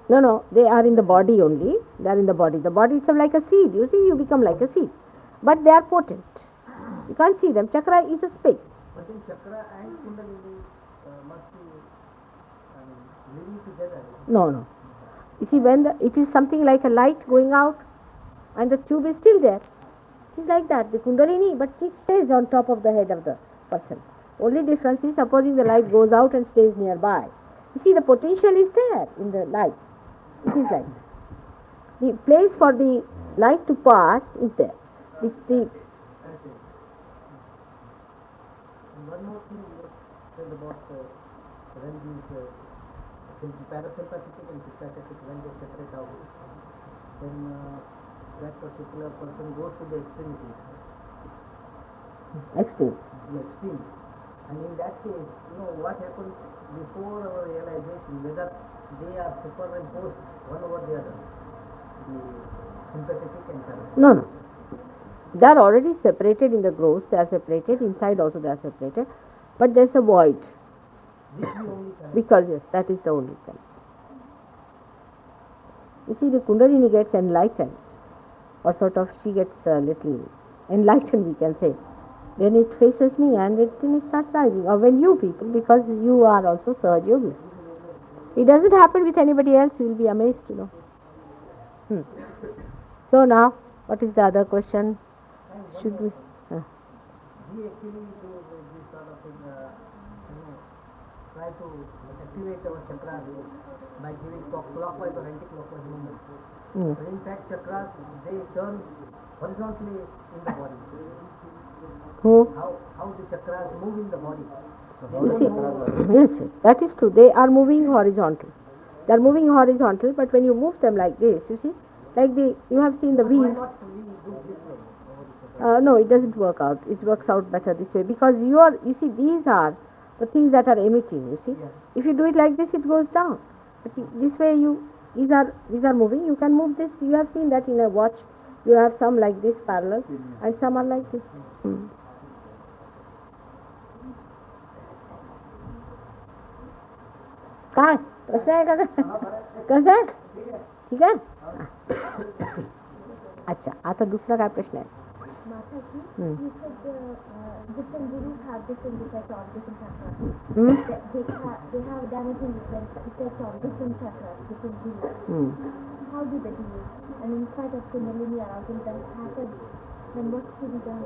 the... No, they are in the body only. They are in the body. The body itself like a seed. You see, you become like a seed. But they are potent. You can't see them. Chakra is a space. But then chakra and Kundalini must be living together. No. You see, when it is something like a light going out and the tube is still there. It is like that. The Kundalini, but it stays on top of the head of the person. Only difference is supposing the light goes out and stays nearby. You see, the potential is there in the light. It is like that. The place for the light to pass is there. One more thing you said about when these parasympathetic and sympathetic, when they separate out, then that particular person goes to the extremities. Extreme. The extreme. And in that case, what happens before our realization, whether they are superimposed one over the other, the sympathetic and parasympathetic. No. They are already separated in the growth. They are separated. Inside also they are separated. But there is a void. This is the only kind. Because yes, that is the only kind. You see, the Kundalini gets enlightened. Or sort of she gets a little enlightened, we can say. When it faces me and then it starts rising. Or when you people, because you are also Sahaj Yogis. It doesn't happen with anybody else, you will be amazed, So now, what is the other question? Should we? We actually do this sort of thing, try to activate our chakras by giving clockwise or anti-clockwise movements. But in fact, chakras, they turn horizontally in the body. How the chakras move in the body. Yes, that is true. They are moving horizontal. They are moving horizontal, but when you move them like this, you see, like you have seen the wheels. Why not we do this way? No, it doesn't work out. It works out better this way because you see, these are the things that are emitting. You see, if you do it like this, it goes down. But this way, these are moving. You can move this. You have seen that in a watch. You have some like this parallel, and some are like this. काय प्रश्न आहे का कसं आहे ठीक आहे अच्छा आता दुसरा काय प्रश्न आहे different gurus have different effects on different chakras. They have damaging effects on different chakras, different gurus. How do they do it? And in spite of Kundalini arousal that happens, then what should be done?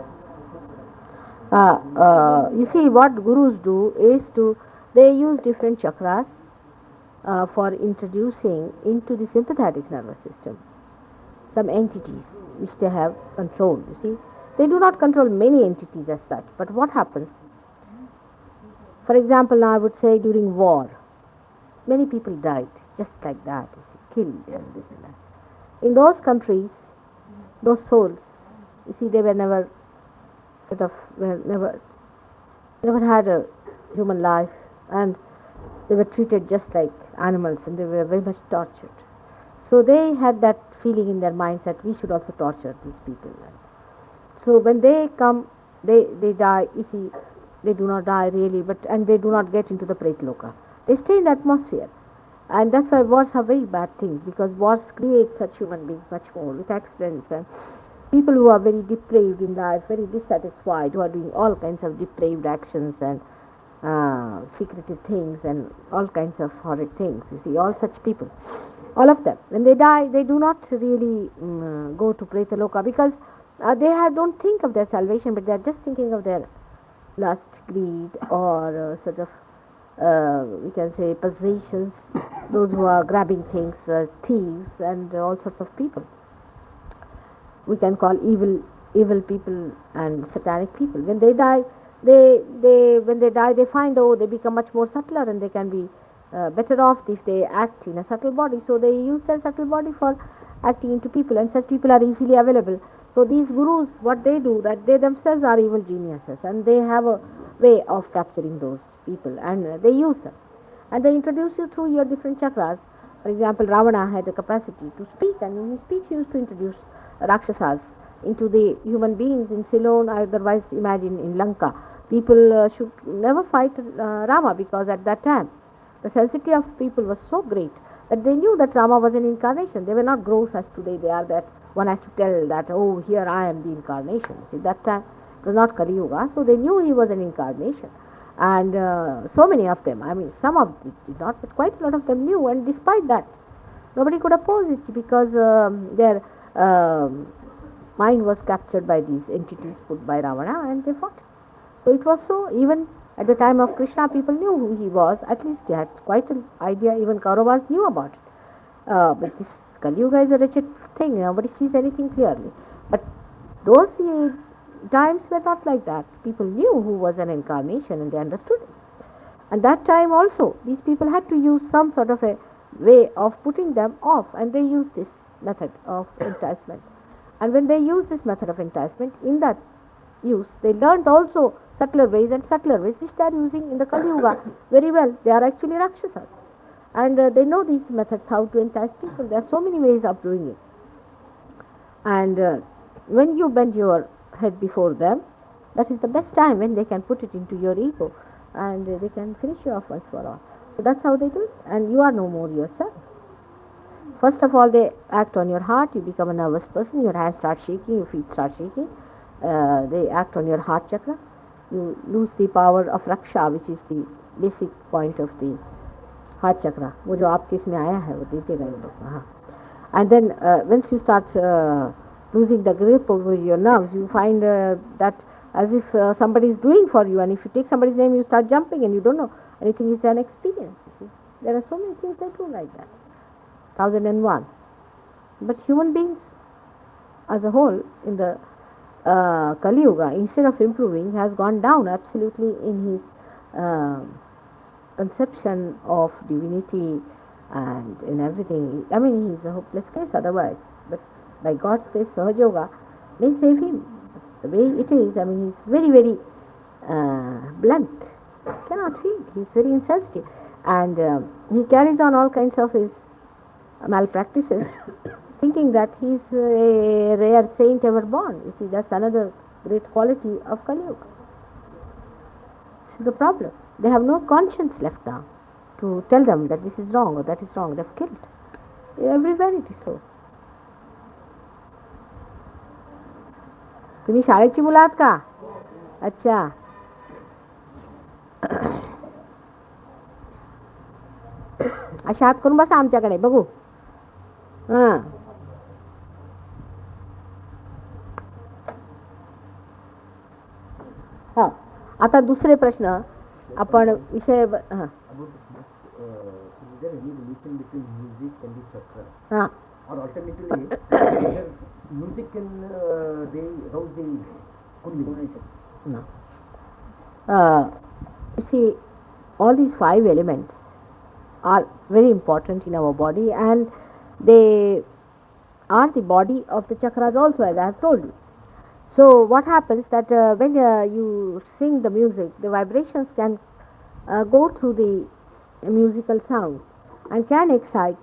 You see, what gurus do is they use different chakras for introducing into the sympathetic nervous system some entities which they have controlled. You see, they do not control many entities as such, but what happens? For example, now I would say during war, many people died just like that, killed and this and that. In those countries, those souls, you see, they were never sort of were never had a human life, and they were treated just like animals, and they were very much tortured. So they had that feeling in their minds that we should also torture these people. So when they come, they die. You see, they do not die really, and they do not get into the Pretloka. They stay in the atmosphere, and that's why wars are very bad things, because wars create such human beings much more with accidents and people who are very depraved in life, very dissatisfied, who are doing all kinds of depraved actions and secretive things and all kinds of horrid things. You see, all such people, all of them, when they die, they do not really go to Pretaloka, because don't think of their salvation, but they are just thinking of their lust, greed, or sort of we can say possessions, those who are grabbing things, thieves, and all sorts of people. We can call evil people and satanic people. When they die, they find, oh, they become much more subtler, and they can be better off if they act in a subtle body. So they use their subtle body for acting into people, and such people are easily available. So these gurus, what they do, that they themselves are evil geniuses, and they have a way of capturing those people, and they use them, and they introduce you through your different chakras. For example, Ravana had the capacity to speak, and in his speech he used to introduce Rakshasas into the human beings in Ceylon. Otherwise, imagine in Lanka, people should never fight Rama, because at that time the sensitivity of people was so great that they knew that Rama was an incarnation. They were not gross as today they are, that one has to tell that, oh, here I am the incarnation. See, that time it was not Kali Yuga, so they knew he was an incarnation. And so many of them, I mean, some of them did not, but quite a lot of them knew, and despite that, nobody could oppose it, because their mind was captured by these entities put by Ravana, and they fought. So it was so, even at the time of Krishna, people knew who he was. At least they had quite an idea. Even Kauravas knew about it. But this Kali Yuga is a wretched thing. Nobody sees anything clearly. But those times were not like that. People knew who was an incarnation, and they understood it. And that time also, these people had to use some sort of a way of putting them off, and they used this method of enticement. And when they used this method of enticement, in that use, they learned also subtler ways, which they are using in the Kali Yuga very well. They are actually Rakshasas, and they know these methods, how to entice people. There are so many ways of doing it. And when you bend your head before them, that is the best time when they can put it into your ego, and they can finish you off once for all. So that's how they do it, and you are no more yourself. First of all, they act on your heart. You become a nervous person. Your hands start shaking, your feet start shaking. They act on your heart chakra. You lose the power of Raksha, which is the basic point of the heart chakra. वो जो आपके इसमें आया है वो देते गए लोग. And then once you start losing the grip over your nerves, you find that as if somebody is doing for you, and if you take somebody's name, you start jumping, and you don't know anything. Is an experience. You see, there are so many things that do like that. 1001. But human beings as a whole in the Kali Yuga, instead of improving, has gone down absolutely in his conception of divinity and in everything. I mean, he's a hopeless case otherwise, but by God's grace, Sahaja Yoga may save him. The way it is, I mean, he's very, very blunt. He cannot read. He's very insensitive, and he carries on all kinds of his malpractices, thinking that he's a rare saint ever born. You see, that's another great quality of Kali Yuga. This is the problem. They have no conscience left now to tell them that this is wrong or that is wrong. They've killed. Everywhere it is so. तुम्ही शाळेची मुलं आहात का? अच्छा. अशा हात करून बसा आमच्याकडे बघू. हां. हां. आता दुसरे प्रश्न आपण विषय हां. हां. Or alternatively, music can they rouse the Kundalini? No. You see, all these 5 elements are very important in our body, and they are the body of the chakras also, as I have told you. So what happens that when you sing the music, the vibrations can go through the musical sound and can excite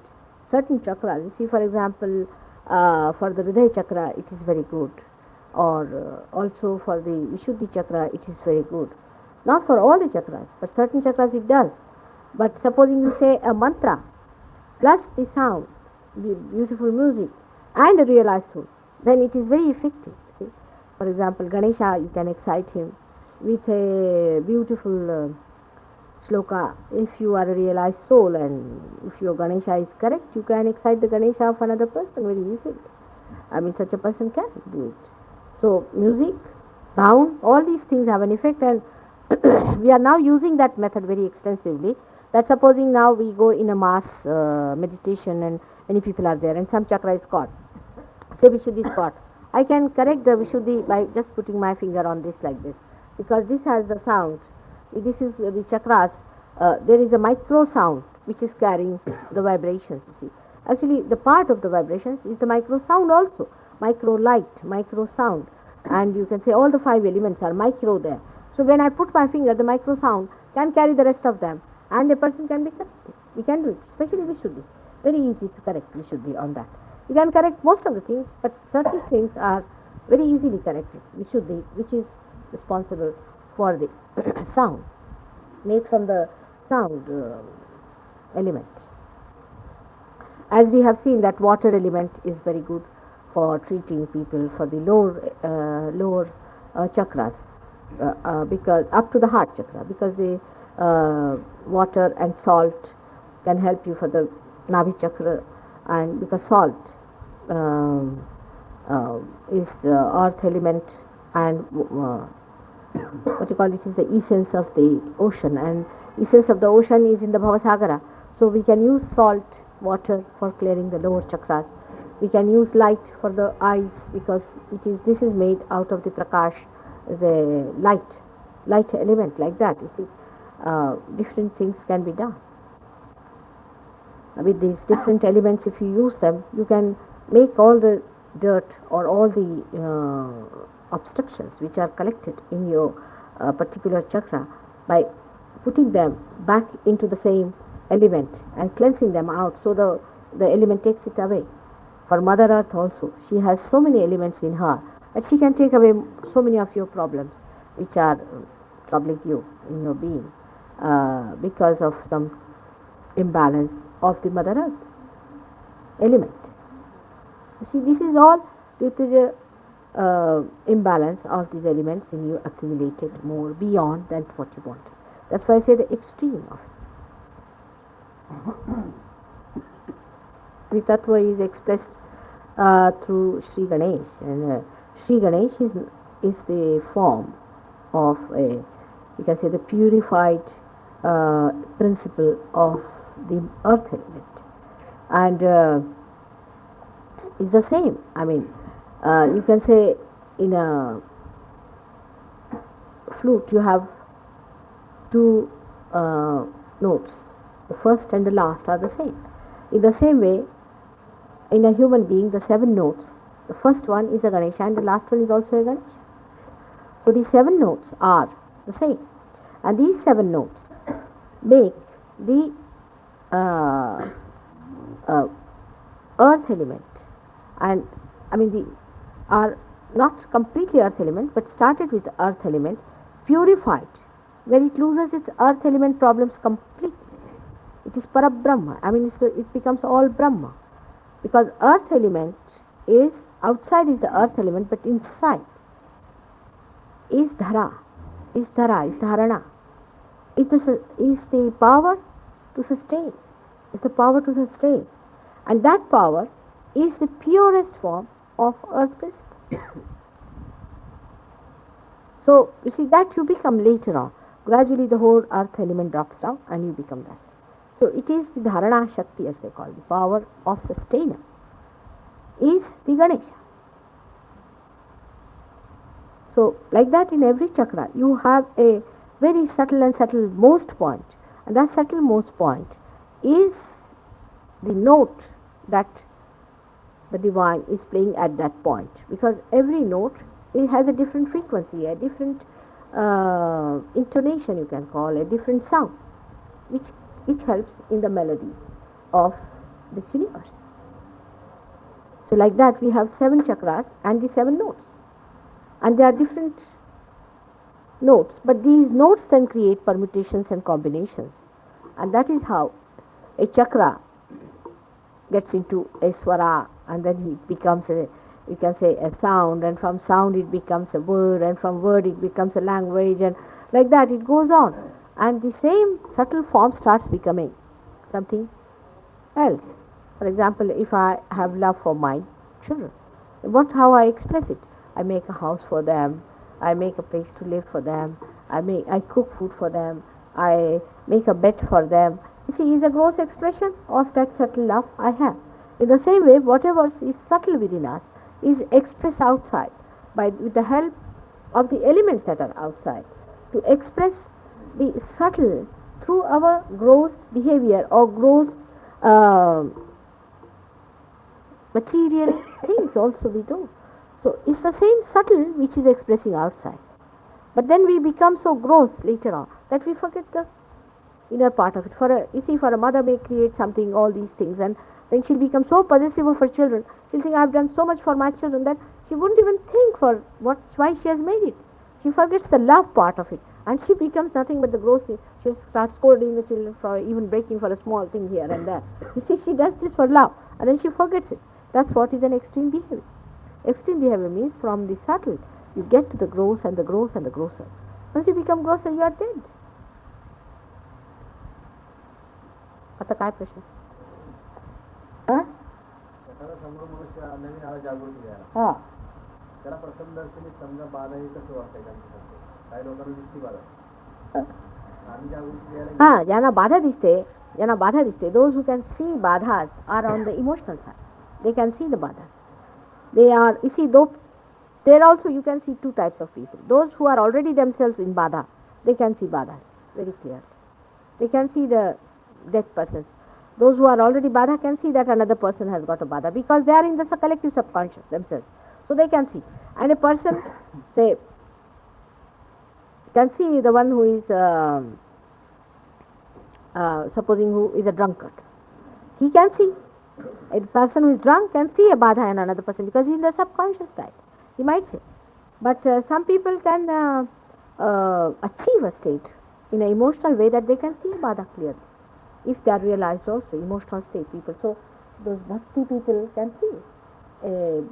certain chakras. You see, for example, for the Hridaya chakra, it is very good, or also for the Vishuddhi chakra, it is very good. Not for all the chakras, but certain chakras it does. But supposing you say a mantra plus the sound, the beautiful music, and a realized soul, then it is very effective. See? For example, Ganesha, you can excite him with a beautiful shloka. If you are a realized soul and if your Ganesha is correct, you can excite the Ganesha of another person very easily. I mean, such a person can do it. So, music, sound, all these things have an effect, and we are now using that method very extensively. That supposing now we go in a mass meditation and many people are there and some chakra is caught, say Vishuddhi spot, I can correct the Vishuddhi by just putting my finger on this like this, because this has the sound. This is the chakras. There is a micro sound which is carrying the vibrations. You see, actually, the part of the vibrations is the micro sound also, micro light, micro sound, and you can say all the 5 elements are micro there. So when I put my finger, the micro sound can carry the rest of them, and a person can be corrected. We can do it, especially Vishuddhi. Very easy to correct Vishuddhi on that. You can correct most of the things, but certain things are very easily corrected. Vishuddhi, which is responsible for the sound, made from the sound element. As we have seen that water element is very good for treating people for the lower chakras, because up to the heart chakra, because the water and salt can help you for the Navi chakra, and because salt is the earth element, and what you call it is the essence of the ocean, and essence of the ocean is in the Bhavasagara. So we can use salt water for clearing the lower chakras. We can use light for the eyes, because this is made out of the prakash, the light element, like that. You see, different things can be done with these different elements. If you use them, you can make all the dirt or all the obstructions which are collected in your particular chakra by putting them back into the same element and cleansing them out, so the element takes it away. For Mother Earth also, she has so many elements in her that she can take away so many of your problems which are troubling you in your being because of some imbalance of the Mother Earth element. You see, this is all due to the imbalance of these elements in you, accumulated more beyond than what you want. That's why I say the extreme of it. The Tattva is expressed through Sri Ganesh, and Sri Ganesh is the form of you can say the purified principle of the earth element, and is the same. I mean, you can say in a flute you have 2 notes. The first and the last are the same. In the same way, in a human being, the 7 notes, the first one is a Ganesha and the last one is also a Ganesha. So these 7 notes are the same, and these 7 notes make the earth element, and I mean are not completely earth element, but started with earth element, purified, where it loses its earth element problems completely. It is Parabrahma. I mean, it becomes all Brahma, because earth element is outside is the earth element, but inside is Dhara, is Dharana. It is the power to sustain. Is the power to sustain, and that power is the purest form of earth principle. So you see that you become later on. Gradually, the whole earth element drops down, and you become that. So it is the Dharana Shakti, as they call it, the power of sustenance, is the Ganesha. So like that, in every chakra you have a very subtle most point, and that subtle most point is the note that the divine is playing at that point, because every note, it has a different frequency, a different intonation, you can call, a different sound, which helps in the melody of this universe. So like that we have 7 chakras and the 7 notes, and there are different notes, but these notes then create permutations and combinations, and that is how a chakra gets into a swara, and then it becomes a, you can say, a sound, and from sound it becomes a word, and from word it becomes a language, and like that it goes on, and the same subtle form starts becoming something else. For example, if I have love for my children, how I express it? I make a house for them, I make a place to live for them, I cook food for them, I make a bed for them. You see, is a gross expression of that subtle love I have. In the same way, whatever is subtle within us is expressed outside with the help of the elements that are outside, to express the subtle through our gross behavior or gross material things also we do. So it's the same subtle which is expressing outside. But then we become so gross later on that we forget the inner part of it. You see, for a mother may create something, all these things, and then she'll become so possessive of her children. She'll think, I've done so much for my children, that she wouldn't even think for why she has made it. She forgets the love part of it, and she becomes nothing but the gross thing. She'll start scolding the children for even breaking for a small thing here and there. You see, she does this for love, and then she forgets it. That's what is an extreme behavior. Extreme behavior means from the subtle, you get to the gross and the gross and the grosser. Once you become grosser, you are dead. आता काय प्रश्न? हा, त्याला प्रथम दर्शनी समजा बाधा हे कसं वाटायचं? काही लोकांना दिसती बाधा, आणि जागृती द्यायला हा, ज्यांना बाधा दिसते, those who can see badhas are on the emotional side. They can see the badhas. They are, you see, though there also you can see two types of people. Those who are already themselves in badha, they can see badhas very clearly. They can see the dead persons. Those who are already badha can see that another person has got a badha, because they are in the collective subconscious themselves. So they can see. And a person, say, can see the one who is, supposing who is a drunkard. He can see. A person who is drunk can see a badha in another person, because he is in the subconscious state. He might say. But some people can achieve a state in an emotional way that they can see a badha clearly, if they are realized also, emotional state people. So those bhakti people can see a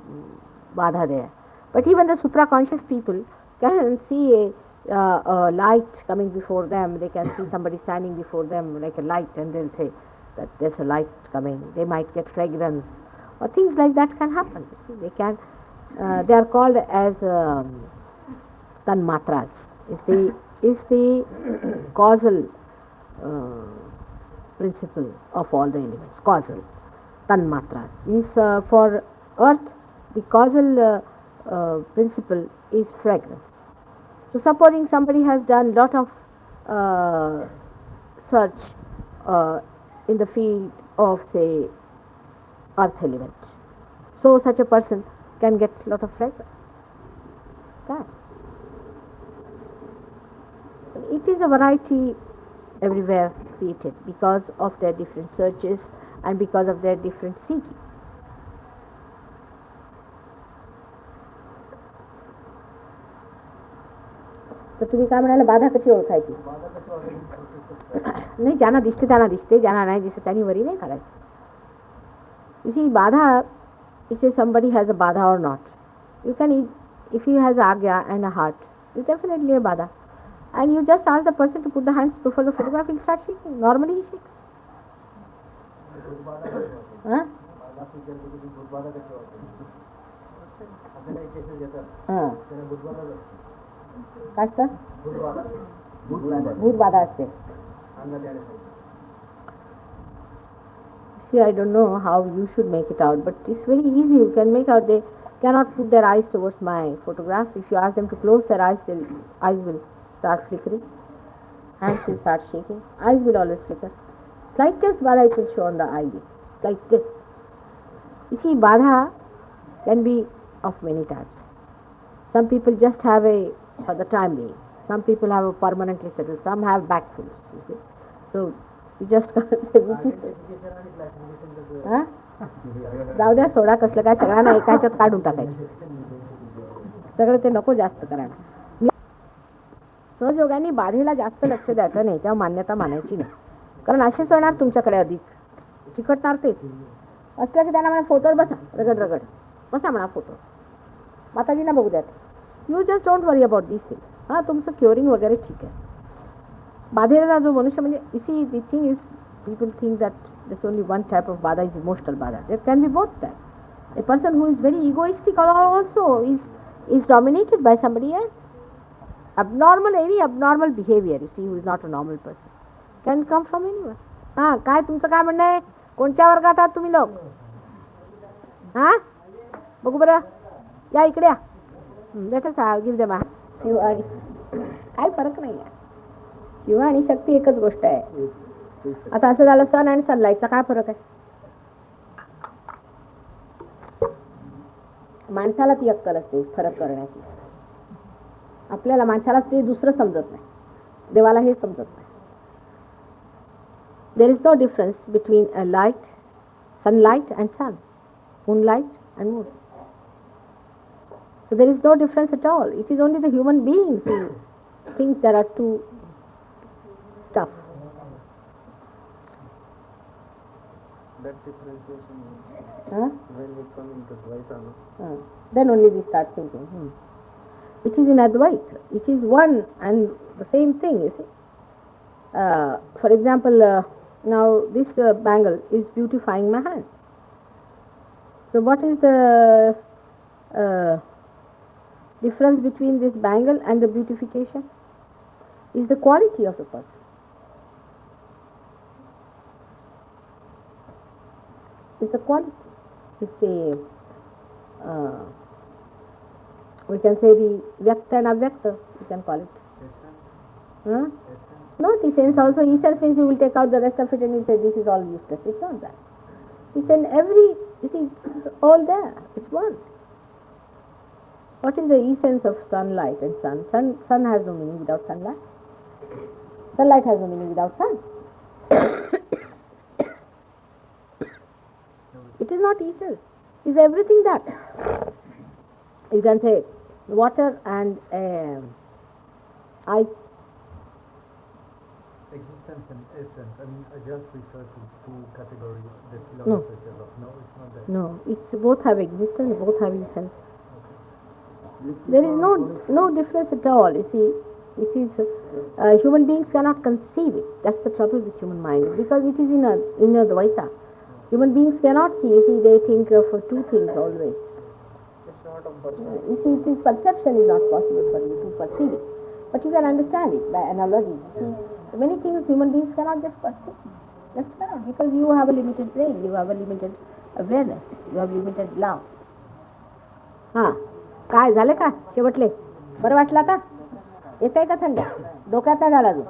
badha there. But even the supraconscious people can see a light coming before them. They can see somebody standing before them like a light, and they'll say that there's a light coming. They might get fragrance, or things like that can happen. You see, they can. They are called as tanmatras. Is the causal principle of all the elements. Causal tanmatras means for earth the causal principle is fragrance. So supposing somebody has done lot of search in the field of, say, earth element, so such a person can get lot of fragrance. That. It is a variety everywhere created because of their different searches and because of their different seeking. तर तुम्ही काय म्हणाला, बाधा कशी ओळखायची? नाही, ज्यांना दिसते त्यांना दिसते, ज्यांना नाही दिसते त्यांनी वरी नाही करायची. You see, badha, if somebody has a badha or not, you can, if he has agya and a heart, it's definitely a badha. And you just ask the person to put the hands before the photograph, he'll start shaking. Normally he shakes. Huh? काय असतं? भूत बाधा असते. See, I don't know how you should make it out, but it's very easy. You can make out. They cannot put their eyes towards my photograph. If you ask them to close their eyes, their eyes will start flickering. Hands will start shaking. Eyes will always flicker. Slightest badha it will show on the eyelid, like this. You see, badha can be of many types. Some people just have a for the time being. Some people have a permanently settled. Some have backfills. You see, so you just can't say which is. Identification आणि classification कसं हा? जाऊ द्या soda कसलं काय सगळ्यांना एका ह्याच्यात काढून टाकायचं सगळं ते नको जास्त करायला सहजयोगाने बाधेला जास्त लक्ष द्यायचं नाही तेव्हा मान्यता मानायची नाही कारण असेच होणार तुमच्याकडे अधिक चिकटणार तेच असलं की त्यांना म्हणा फोटोवर बसा रगड रगड बसा म्हणा फोटो माताजींना बघू द्यात you just don't worry about this thing हां तुमचं क्युअरिंग वगैरे ठीक आहे बाधेला जो मनुष्य म्हणजे you see the thing is people think that there's only one type of bada is emotional bada. There can be both types. A person who is very egoistic also is dominated by somebody else. Any abnormal behavior, you see, who is not a normal person, can come from anyone. हाँ काय तुमचं काय म्हणणं आहे कोणत्या वर्गात आहात तुम्ही लोक हां बघू बरं या इकडे या बेटा गिव दे मा शिव आणि काय फरक नाही आहे शिव आणि शक्ती एकच गोष्ट आहे आता असं झालं सन आणि सनलाईटचा काय फरक आहे माणसाला ती अक्कल असते फरक करण्याची आपल्याला माणसाला ते दुसरं समजत नाही देवाला हे समजत नाही there is no difference between a light sunlight and sun moonlight and moon so there is no difference at all it is only the human beings who think there are two stuff that differentiation Huh? when we come into Dvaita, no? Then only we start thinking. It is in Advaita. It is one and the same thing, you see. For example, now this bangle is beautifying my hand. So what is the difference between this bangle and the beautification? Is the quality of the person. It's a quality. It's a, we can say the Vyakta and Avyakta, we can call it. Huh? No, the sense also, essence means you will take out the rest of it and you say this is all useless. It's not that. It's in every, it is all there. It's one. What is the essence of sunlight and sun? Sun has no meaning without sunlight. Sunlight has no meaning without sun. It is not essence. It is everything that. You can say water and I. Existence and essence. I mean, I just refer to two categories that philosophers develop. No, it's not that. No, it's both have existence, both have essence. There is no difference at all. You see, it is human beings cannot conceive it. That's the trouble with human mind because it is in a Dvaita. Human beings cannot see. You see, they think of two things always. It's not a personal. You see, it is perception is not possible for you to perceive it, but you can understand it by analogy. You see, many things human beings cannot just perceive. Just cannot because you have a limited brain, you have a limited awareness, you have limited love. हां काय झालं का शेवटले बरं वाटलं आता येत आहे का थंड डोक्यात नाही झाला अजून